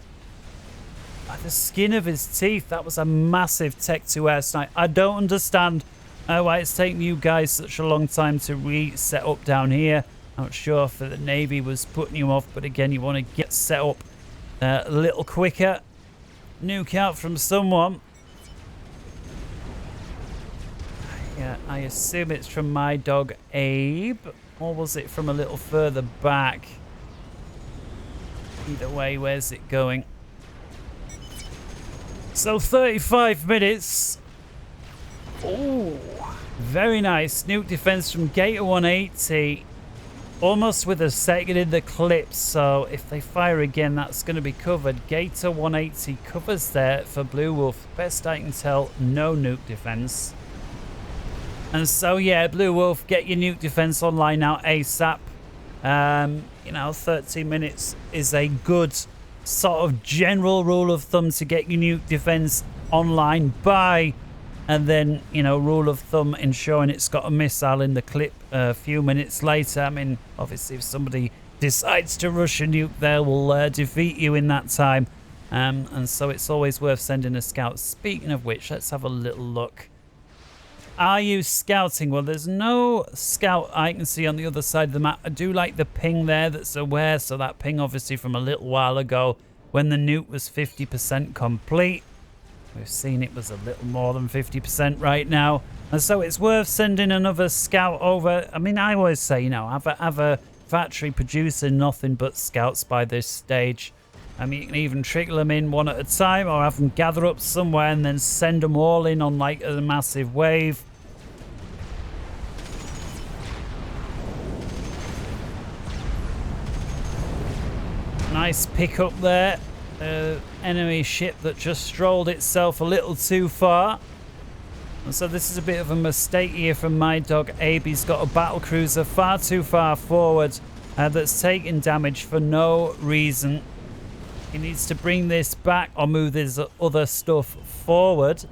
by the skin of his teeth. That was a massive Tech 2 air snipe. I don't understand why it's taken you guys such a long time to reset up down here. I'm not sure if the Navy was putting you off, but again, you want to get set up a little quicker. Nuke out from someone. Yeah, I assume it's from my dog Abe, or was it from a little further back? Either way, where's it going? So 35 minutes. Oh, very nice. Nuke defense from Gator 180. Almost with a second in the clip, so if they fire again, that's going to be covered. Gator 180 covers there for Blue Wolf. Best I can tell, no nuke defense. And so, yeah, Blue Wolf, get your nuke defense online now ASAP. You know, 13 minutes is a good sort of general rule of thumb to get your nuke defense online by. And then, you know, rule of thumb ensuring it's got a missile in the clip a few minutes later. I mean, obviously, if somebody decides to rush a nuke there, will defeat you in that time. And so it's always worth sending a scout. Speaking of which, let's have a little look. Are you scouting? Well, there's no scout I can see on the other side of the map. I do like the ping there that's aware. So that ping, obviously, from a little while ago when the nuke was 50% complete. We've seen it was a little more than 50% right now. And so it's worth sending another scout over. I mean, I always say, you know, have a factory producing nothing but scouts by this stage. I mean, you can even trickle them in one at a time or have them gather up somewhere and then send them all in on like a massive wave. Nice pickup there. Enemy ship that just strolled itself a little too far. And so this is a bit of a mistake here from my dog Abe. He's got a battle cruiser far too far forward that's taking damage for no reason. He needs to bring this back or move his other stuff forward.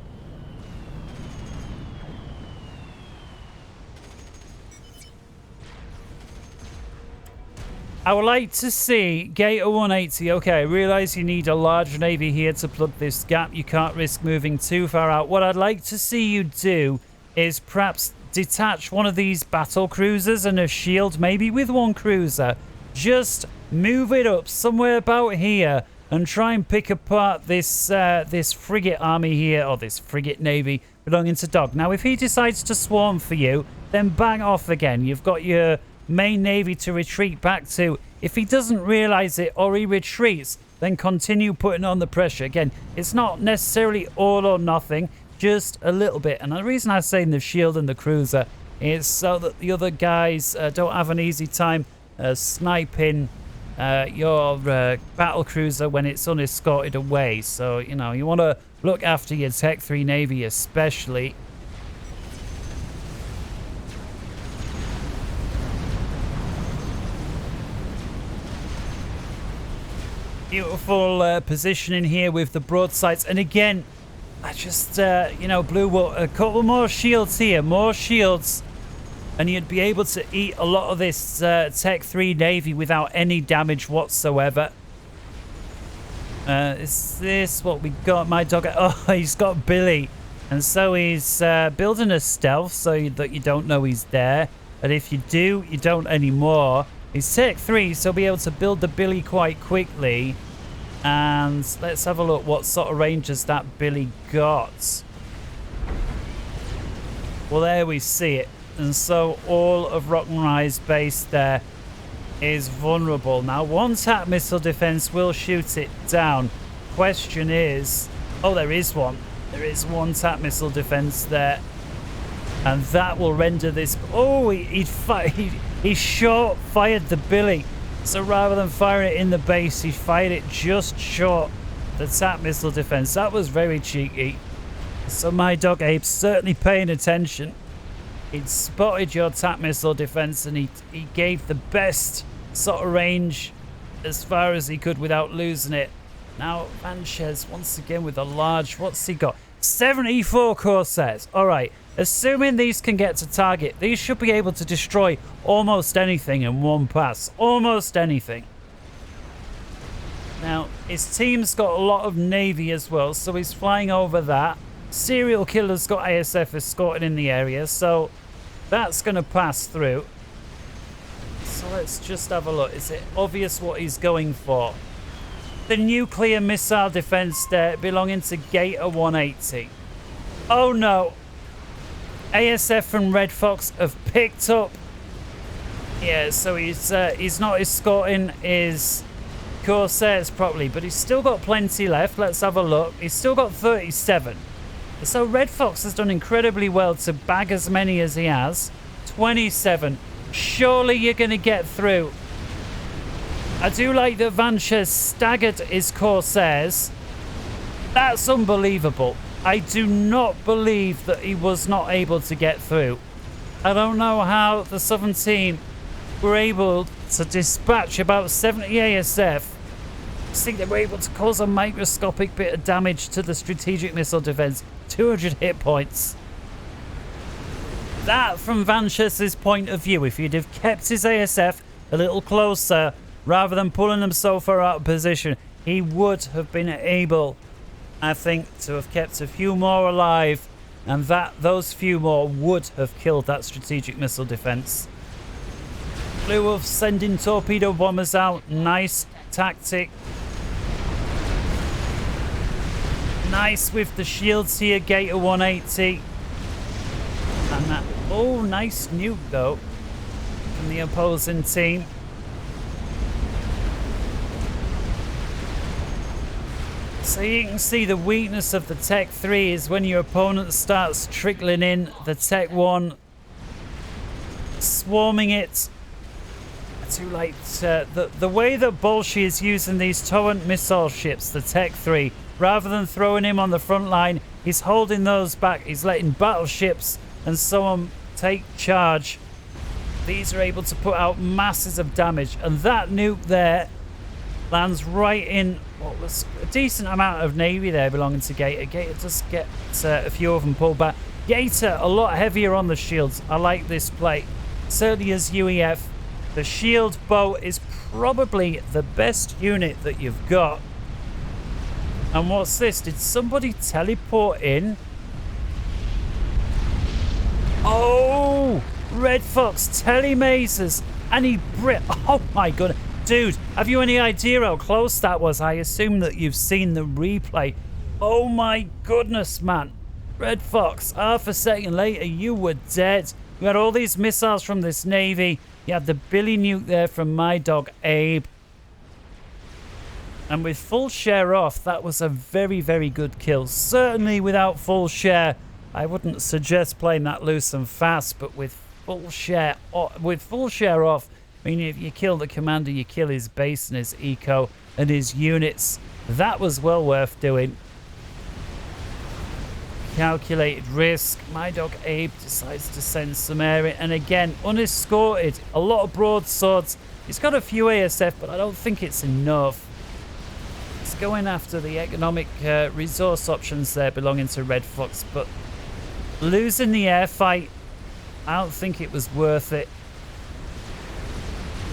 I would like to see Gator 180. Okay, I realise you need a large navy here to plug this gap. You can't risk moving too far out. What I'd like to see you do is perhaps detach one of these battle cruisers and a shield, maybe with one cruiser. Just move it up somewhere about here and try and pick apart this this frigate army here, or this frigate navy belonging to Dog. Now, if he decides to swarm for you, then bang off again. You've got your main navy to retreat back to. If he doesn't realize it or he retreats, then continue putting on the pressure. Again, it's not necessarily all or nothing, just a little bit. And the reason I'm saying the shield and the cruiser is so that the other guys don't have an easy time sniping your battle cruiser when it's unescorted away. So, you know, you want to look after your Tech 3 Navy especially. Beautiful positioning here with the broadsides. And again, I just, you know, Blue Wolf, a couple more shields here, more shields. And you'd be able to eat a lot of this Tech 3 Navy without any damage whatsoever. Is this what we got? My dog, oh, he's got Billy. And so he's building a stealth so that you don't know he's there. And if you do, you don't anymore. He's Tech 3, so he'll be able to build the Billy quite quickly. And let's have a look what sort of range has that Billy got. Well, there we see it. And so all of Rock and Rise base there is vulnerable. Now, one TAC missile defense will shoot it down. Question is... Oh, there is one. There is one TAC missile defense there. And that will render this... Oh, he short fired the Billy. So rather than fire it in the base, he fired it just short the TAC missile defense. That was very cheeky. So my dog Abe's certainly paying attention. He'd spotted your TAC missile defense and he gave the best sort of range as far as he could without losing it. Now, Vanchez once again with a large... What's he got? 74 Corsairs. All right. Assuming these can get to target, these should be able to destroy almost anything in one pass. Almost anything. Now, his team's got a lot of Navy as well, so he's flying over that. Serial Killer's got ASF escorted in the area, so that's going to pass through. So let's just have a look. Is it obvious what he's going for? The nuclear missile defense there belonging to Gator 180. Oh no. ASF from Red Fox have picked up. Yeah, so he's not escorting his Corsairs properly, but he's still got plenty left. Let's have a look. He's still got 37. So Red Fox has done incredibly well to bag as many as he has. 27. Surely you're going to get through. I do like that Vanches staggered his Corsairs. That's unbelievable. I do not believe that he was not able to get through. I don't know how the Southern team were able to dispatch about 70 ASF. I think they were able to cause a microscopic bit of damage to the strategic missile defense. 200 hit points. That, from Vanches's point of view, if you'd have kept his ASF a little closer rather than pulling them so far out of position, he would have been able, I think, to have kept a few more alive, and those few more would have killed that strategic missile defense. Blue Wolf sending torpedo bombers out. Nice tactic. Nice with the shields here. Gator 180. And that, oh, nice nuke though from the opposing team. So you can see the weakness of the Tech 3 is when your opponent starts trickling in the Tech 1, swarming it. I do like the way that Bolshe is using these torrent missile ships, the Tech 3, rather than throwing him on the front line, he's holding those back. He's letting battleships and so on take charge. These are able to put out masses of damage, and that nuke there lands right in what was a decent amount of Navy there belonging to Gator. Gator does get a few of them pulled back. Gator a lot heavier on the shields. I like this play. Certainly as UEF, the shield boat is probably the best unit that you've got. And what's this? Did somebody teleport in? Oh! Red Fox telemasers. And he oh my god. Dude, have you any idea how close that was? I assume that you've seen the replay. Oh my goodness, man. Red Fox, half a second later, you were dead. You had all these missiles from this Navy. You had the Billy nuke there from my dog, Abe. And with full share off, that was a very, very good kill. Certainly without full share, I wouldn't suggest playing that loose and fast, but with full share off, I mean, if you kill the commander, you kill his base and his eco and his units. That was well worth doing. Calculated risk. My dog Abe decides to send some air in. And again, unescorted. A lot of broadswords. He's got a few ASF, but I don't think it's enough. It's going after the economic resource options there belonging to Red Fox, but losing the air fight, I don't think it was worth it.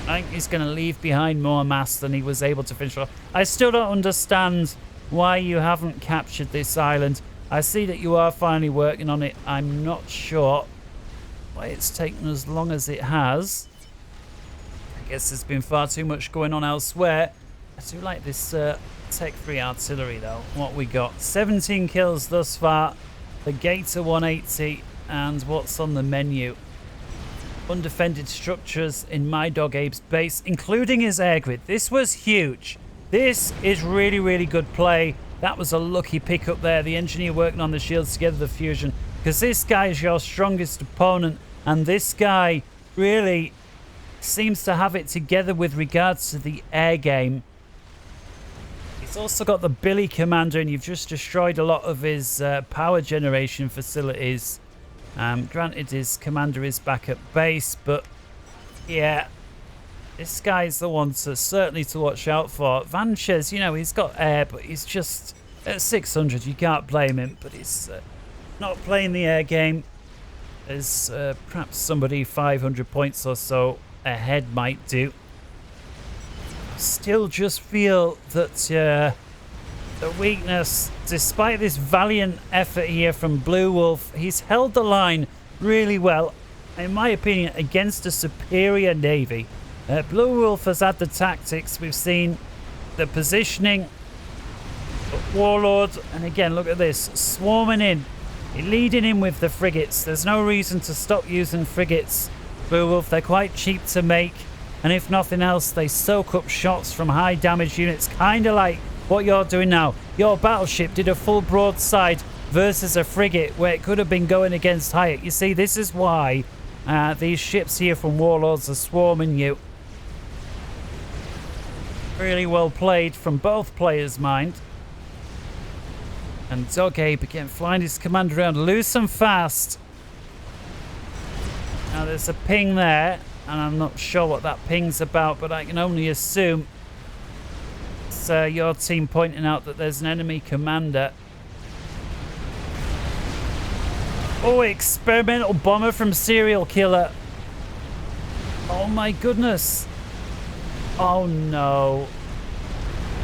I think he's going to leave behind more mass than he was able to finish off. I still don't understand why you haven't captured this island. I see that you are finally working on it. I'm not sure why it's taken as long as it has. I guess there's been far too much going on elsewhere. I do like this Tech 3 artillery though. What we got? 17 kills thus far. The Gator 180 and what's on the menu? Undefended structures in my dog Abe's base, including his air grid. This was huge. This is really, really good play. That was a lucky pickup there. The engineer working on the shields together, the fusion, because this guy is your strongest opponent, and this guy really seems to have it together with regards to the air game. He's also got the Billy commander, and you've just destroyed a lot of his power generation facilities. Granted, his commander is back at base, but yeah, this guy's the one to certainly to watch out for. Vanches, you know, he's got air, but he's just at 600. You can't blame him, but he's not playing the air game as perhaps somebody 500 points or so ahead might do. Still just feel that the weakness, despite this valiant effort here from Blue Wolf, he's held the line really well, in my opinion, against a superior Navy. Blue Wolf has had the tactics, we've seen the positioning, the Warlord, and again, look at this, swarming in leading in with the frigates. There's no reason to stop using frigates, Beowulf. They're quite cheap to make, and if nothing else, they soak up shots from high damage units, kind of like what you're doing now. Your battleship did a full broadside versus a frigate where it could have been going against Hayek. You see, this is why these ships here from Warlords are swarming you. Really well played from both players' mind. And Doge began flying his commander around loose and fast. Now there's a ping there, and I'm not sure what that ping's about, but I can only assume it's your team pointing out that there's an enemy commander. Oh, experimental bomber from Serial Killer. Oh my goodness. Oh no.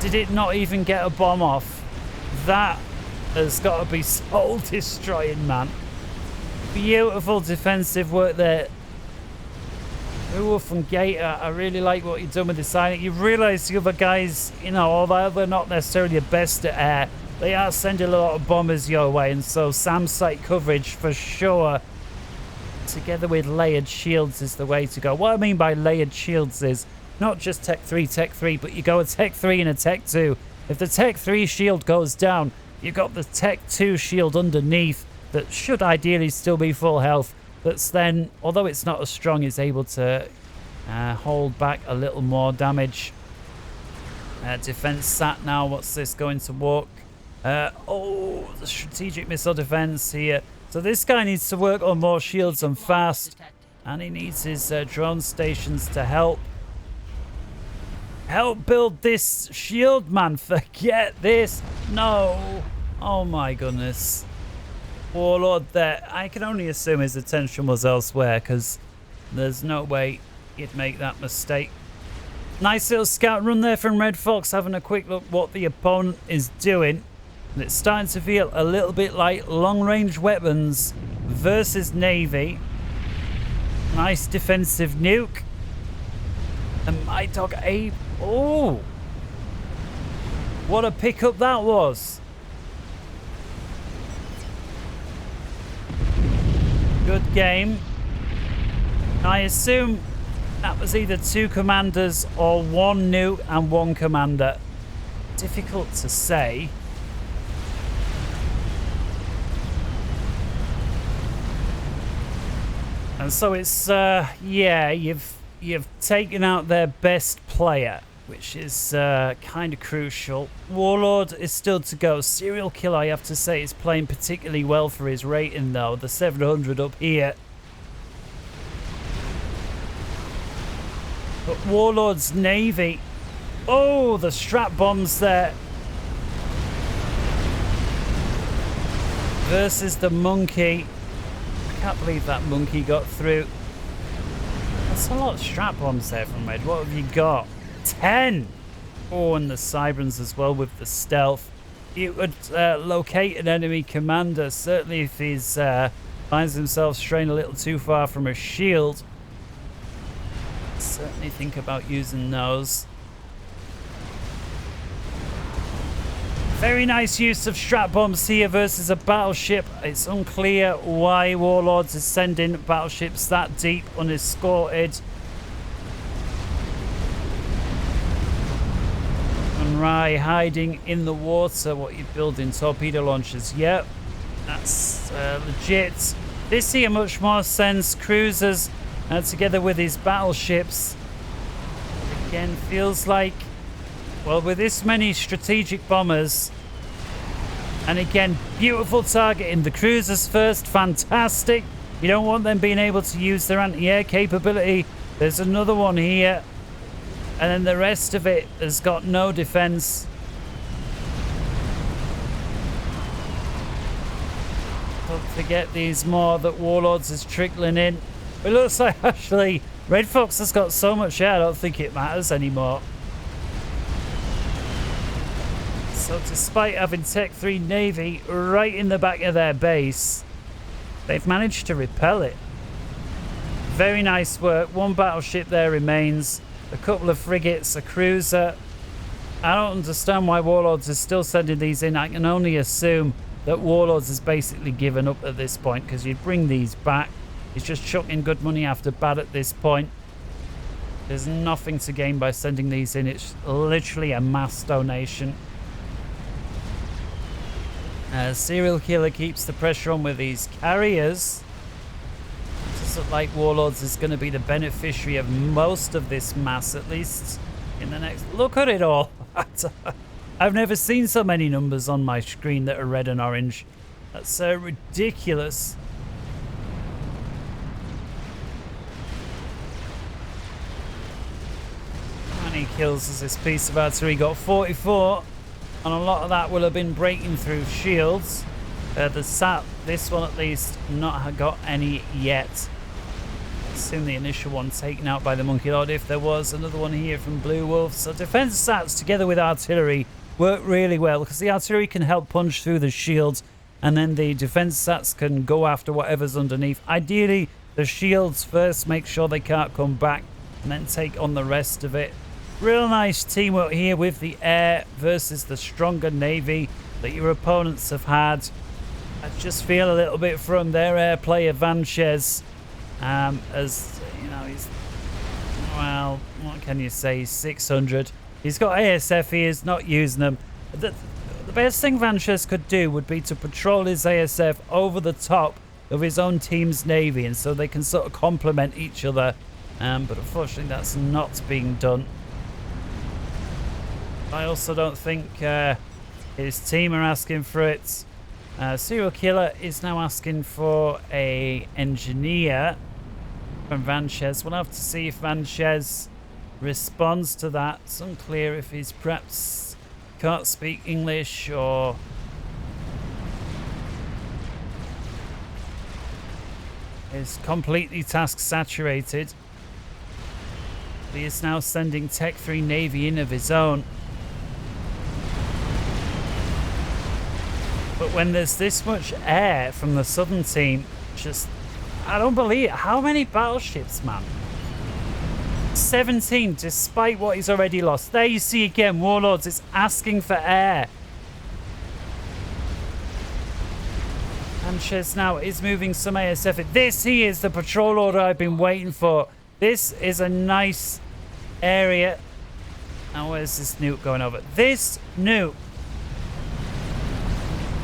Did it not even get a bomb off? That has got to be soul destroying, man. Beautiful defensive work there. Beowulf and Gator, I really like what you've done with this island. You've realised the other guys, you know, although they're not necessarily the best at air, they are sending a lot of bombers your way, and so SAM site coverage for sure, together with layered shields, is the way to go. What I mean by layered shields is not just Tech 3, but you go a Tech 3 and a Tech 2. If the Tech 3 shield goes down, you've got the Tech 2 shield underneath that should ideally still be full health. That's then, although it's not as strong, is able to hold back a little more damage. Defense sat now. What's this going to work? Oh, the strategic missile defense here. So this guy needs to work on more shields and fast. And he needs his drone stations to help. Help build this shield, man. Forget this. No. Oh my goodness. Warlord there. I can only assume his attention was elsewhere, because there's no way he'd make that mistake. Nice little scout run there from Red Fox, having a quick look what the opponent is doing. And it's starting to feel a little bit like long-range weapons versus Navy. Nice defensive nuke. And my dog Abe. Oh, what a pickup that was. Good game. I assume that was either 2 commanders or 1 nuke and 1 commander. Difficult to say. And so it's yeah, you've taken out their best player, which is kind of crucial. Warlord is still to go. Serial Killer, I have to say, is playing particularly well for his rating, though. The 700 up here. But Warlord's Navy. Oh, the strap bombs there. Versus the monkey. I can't believe that monkey got through. That's a lot of strap bombs there from Red. What have you got? 10. Oh, and the Cyberns as well with the stealth. You would locate an enemy commander, certainly if he's finds himself straying a little too far from a shield. Certainly think about using those. Very nice use of strap bombs here versus a battleship. It's unclear why Warlords is sending battleships that deep unescorted. And Rai hiding in the water. What you're building? Torpedo launchers. Yep, that's legit. This here much more sense. Cruisers together with his battleships. Again, feels like, well, with this many strategic bombers, and again, beautiful targeting. The cruisers first, fantastic. You don't want them being able to use their anti-air capability. There's another one here. And then the rest of it has got no defense. Don't forget these more that Warlords is trickling in. It looks like actually Red Fox has got so much air, I don't think it matters anymore. So despite having Tech 3 Navy right in the back of their base, they've managed to repel it. Very nice work. 1 battleship there remains. A couple of frigates, a cruiser. I don't understand why Warlords is still sending these in. I can only assume that Warlords has basically given up at this point, because you'd bring these back. He's just chucking good money after bad at this point. There's nothing to gain by sending these in. It's literally a mass donation. Serial Killer keeps the pressure on with these carriers. It doesn't look like Warlords is going to be the beneficiary of most of this mass, at least in the next... Look at it all. I've never seen so many numbers on my screen that are red and orange. That's ridiculous. How many kills has this piece of artillery got? 44. And a lot of that will have been breaking through shields. The SAT, this one at least, not got any yet. I assume the initial one taken out by the Monkey Lord, if there was another one here from Blue Wolf. So defense SATs together with artillery work really well, because the artillery can help punch through the shields, and then the defense SATs can go after whatever's underneath. Ideally, the shields first, make sure they can't come back, and then take on the rest of it. Real nice teamwork here with the air versus the stronger navy that your opponents have had. I just feel a little bit from their air player Vanchez, as you know, he's, well, what can you say? He's 600. He's got ASF. He is not using them. The best thing Vanchez could do would be to patrol his ASF over the top of his own team's navy, and so they can sort of complement each other. But unfortunately, that's not being done. I also don't think his team are asking for it. Serial Killer is now asking for a engineer from Vanchez. We'll have to see if Vanchez responds to that. It's unclear if he's perhaps can't speak English or... is completely task saturated. He is now sending Tech 3 Navy in of his own. But when there's this much air from the southern team, just... I don't believe it. How many battleships, man? 17, despite what he's already lost. There you see again, Warlords is asking for air. Sanchez now is moving some ASF. This here is the patrol order I've been waiting for. This is a nice area. Now where's this nuke going over? This nuke.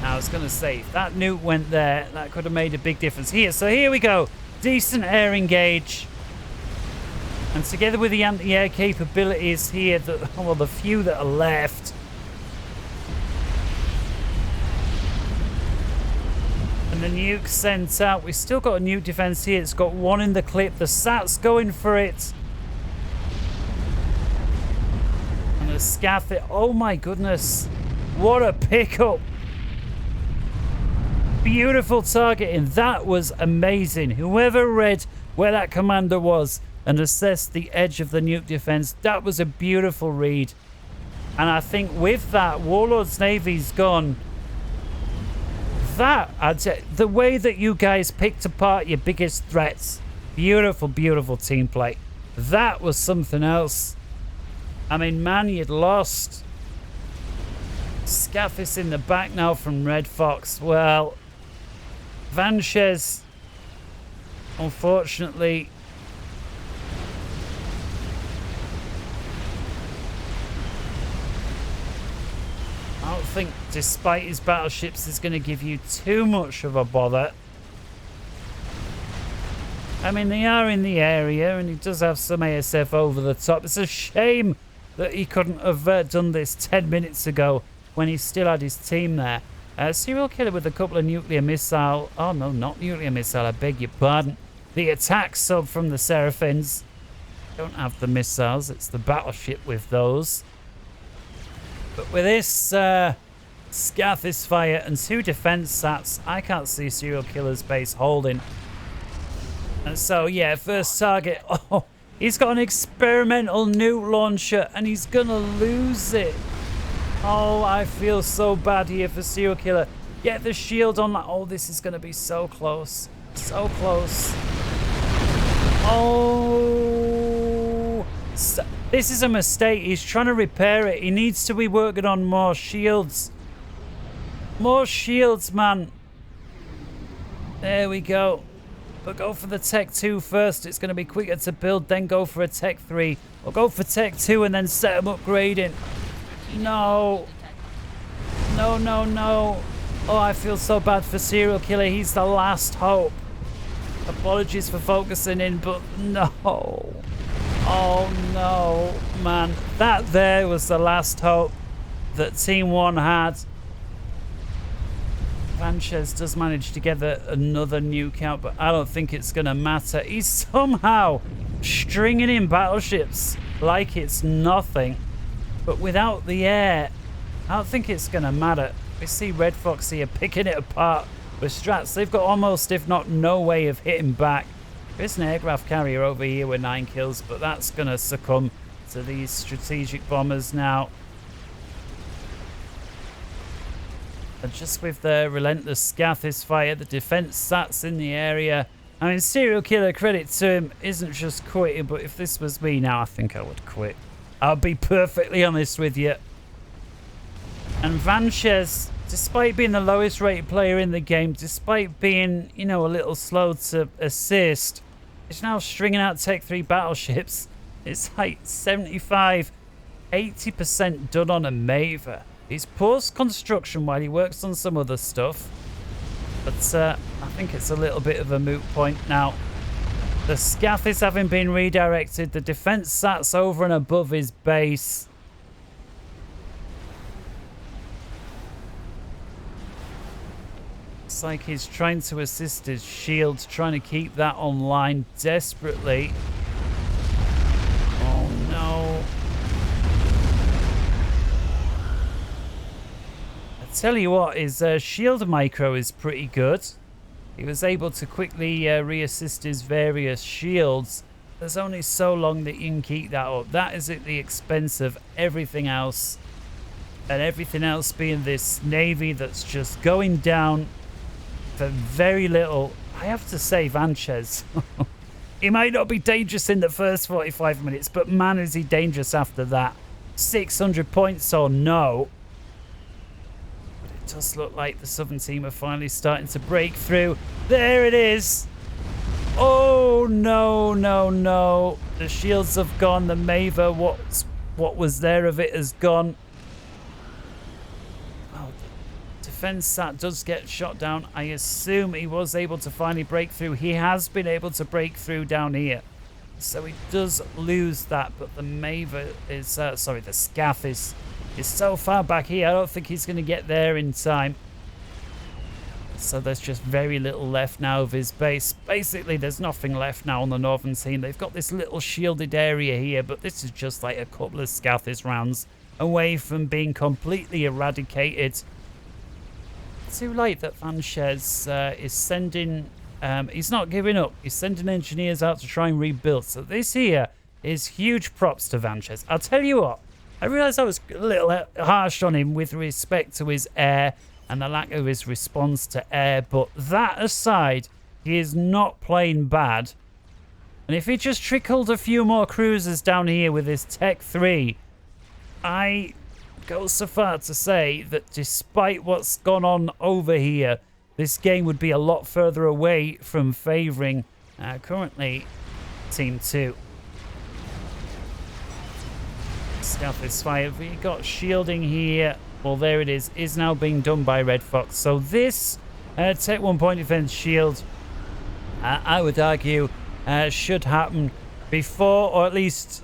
I was going to say, if that nuke went there, that could have made a big difference here. So here we go. Decent air engage. And together with the anti-air capabilities here, well, the few that are left. And the nuke sent out. We've still got a nuke defense here. It's got one in the clip. The SAT's going for it. And the scaff it. Oh my goodness. What a pickup. Beautiful targeting. That was amazing. Whoever read where that commander was and assessed the edge of the nuke defense, that was a beautiful read. And I think with that, Warlord's Navy's gone. That, I'd say, the way that you guys picked apart your biggest threats, beautiful, beautiful team play. That was something else. I mean, man, you'd lost. Scaffis in the back now from Red Fox. Well, Vanchez, unfortunately, I don't think, despite his battleships, is going to give you too much of a bother. I mean, they are in the area, and he does have some ASF over the top. It's a shame that he couldn't have done this 10 minutes ago when he still had his team there. Serial Killer with a couple of nuclear missile. Oh, no, not nuclear missile. I beg your pardon. The attack sub from the Seraphins. Don't have the missiles. It's the battleship with those. But with this Scathis fire and 2 defense sats, I can't see Serial Killer's base holding. And so, yeah, first target. Oh, he's got an experimental nuke launcher and he's going to lose it. Oh, I feel so bad here for Serial Killer. Get the shield on that. Oh, this is going to be so close. So close. Oh. This is a mistake. He's trying to repair it. He needs to be working on more shields. More shields, man. There we go. But go for the Tech 2 first. It's going to be quicker to build, then go for a Tech 3. Or go for Tech 2 and then set them upgrading. No. No, no, no. Oh, I feel so bad for Serial Killer. He's the last hope. Apologies for focusing in, but no. Oh, no, man. That there was the last hope that Team 1 had. Sanchez does manage to get another nuke out, but I don't think it's going to matter. He's somehow stringing in battleships like it's nothing. But without the air, I don't think it's going to matter. We see Red Fox here picking it apart with strats. They've got almost, if not no way of hitting back. There's an aircraft carrier over here with 9 kills, but that's going to succumb to these strategic bombers now. And just with the relentless Scathis fire, the defense sats in the area. I mean, Serial Killer, credit to him, isn't just quitting, but if this was me now, I think I would quit. I'll be perfectly honest with you. And Sanchez, despite being the lowest rated player in the game, despite being, you know, a little slow to assist, is now stringing out Tech 3 battleships. It's like 75, 80% done on a Maver. He's paused construction while he works on some other stuff. But I think it's a little bit of a moot point now. The Scathis having been redirected. The defense sats over and above his base. Looks like he's trying to assist his shields, trying to keep that online desperately. Oh no. Tell you what, his shield micro is pretty good. He was able to quickly reassist his various shields. There's only so long that you can keep that up. That is at the expense of everything else. And everything else being this Navy that's just going down for very little. I have to say, Sanchez. He might not be dangerous in the first 45 minutes, but man, is he dangerous after that. 600 points or no. It does look like the Southern team are finally starting to break through. There it is. Oh, no, no, no. The shields have gone. The Maver, what was there of it has gone. Oh, the defense sat does get shot down. I assume he was able to finally break through. He has been able to break through down here. So he does lose that, but the Maver is, sorry, the Scath is so far back here. I don't think he's going to get there in time. So there's just very little left now of his base. Basically, there's nothing left now on the Northern team. They've got this little shielded area here, but this is just like a couple of Scathis rounds away from being completely eradicated. Too late that Sanchez is sending... he's not giving up. He's sending engineers out to try and rebuild. So this here is huge props to Sanchez. I'll tell you what. I realised I was a little harsh on him with respect to his air and the lack of his response to air. But that aside, he is not playing bad. And if he just trickled a few more cruisers down here with his Tech 3, I go so far to say that despite what's gone on over here, this game would be a lot further away from favouring currently Team 2. Scath is fired. We got shielding here. Well, there it is now being done by Red Fox. So this Tech 1 point defense shield, I would argue, should happen before, or at least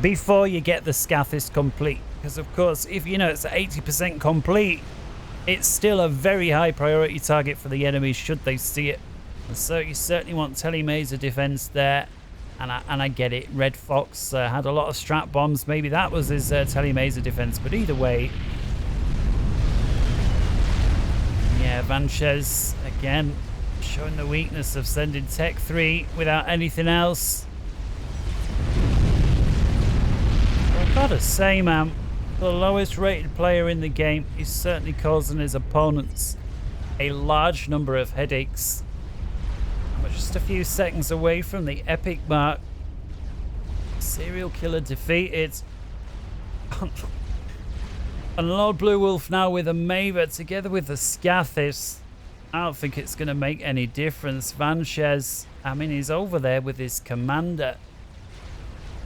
before you get the Scathis complete. Because of course, if you know it's at 80% complete, it's still a very high priority target for the enemy should they see it. And so you certainly want telemaser defense there. And I get it. Red Fox had a lot of strat bombs. Maybe that was his telemaser defense. But either way. Yeah, Sanchez, again, showing the weakness of sending Tech 3 without anything else. I've got to say, man, the lowest rated player in the game is certainly causing his opponents a large number of headaches. We're just a few seconds away from the epic mark. Serial Killer defeated. And Lord Blue Wolf now with a Maver together with the Scathis. I don't think it's going to make any difference. Vanches, I mean, he's over there with his commander.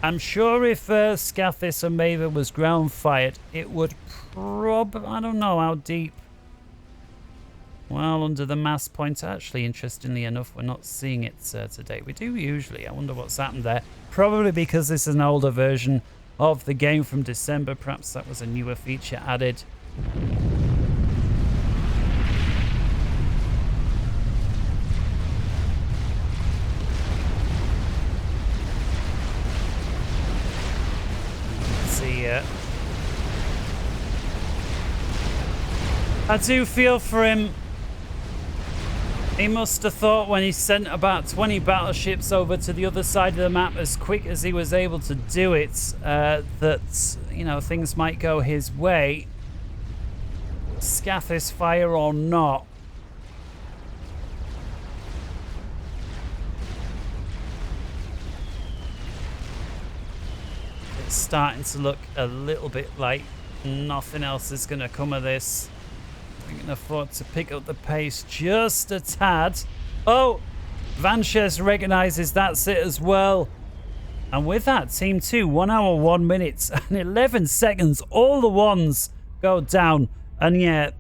I'm sure if Scathis and Maver was ground fired, it would I don't know how deep. Well, under the mass point, actually, interestingly enough, we're not seeing it today. We do usually. I wonder what's happened there. Probably because this is an older version of the game from December. Perhaps that was a newer feature added. Let's see here. I do feel for him. He must have thought when he sent about 20 battleships over to the other side of the map as quick as he was able to do it, that, you know, things might go his way. Scathis fire or not. It's starting to look a little bit like nothing else is going to come of this. We can afford to pick up the pace just a tad. Oh, Vanches recognizes that's it as well. And with that, Team 2, 1 hour, 1 minute and 11 seconds. All the ones go down. And yeah,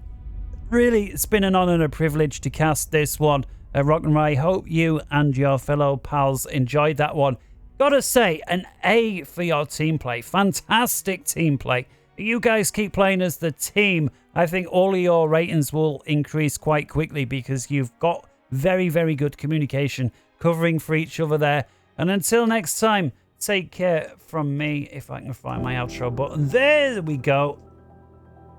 really, it's been an honor and a privilege to cast this one. Rock'n'Roll, I hope you and your fellow pals enjoyed that one. Gotta say, an A for your team play. Fantastic team play. You guys keep playing as the team. I think all of your ratings will increase quite quickly because you've got very, very good communication covering for each other there. And until next time, take care from me. If I can find my outro button. There we go.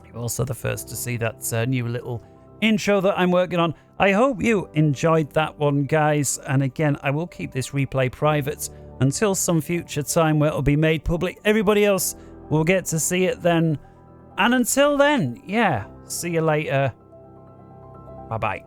You're also the first to see that new little intro that I'm working on. I hope you enjoyed that one, guys. And again, I will keep this replay private until some future time where it'll be made public. Everybody else will get to see it then. And until then, yeah, see you later. Bye-bye.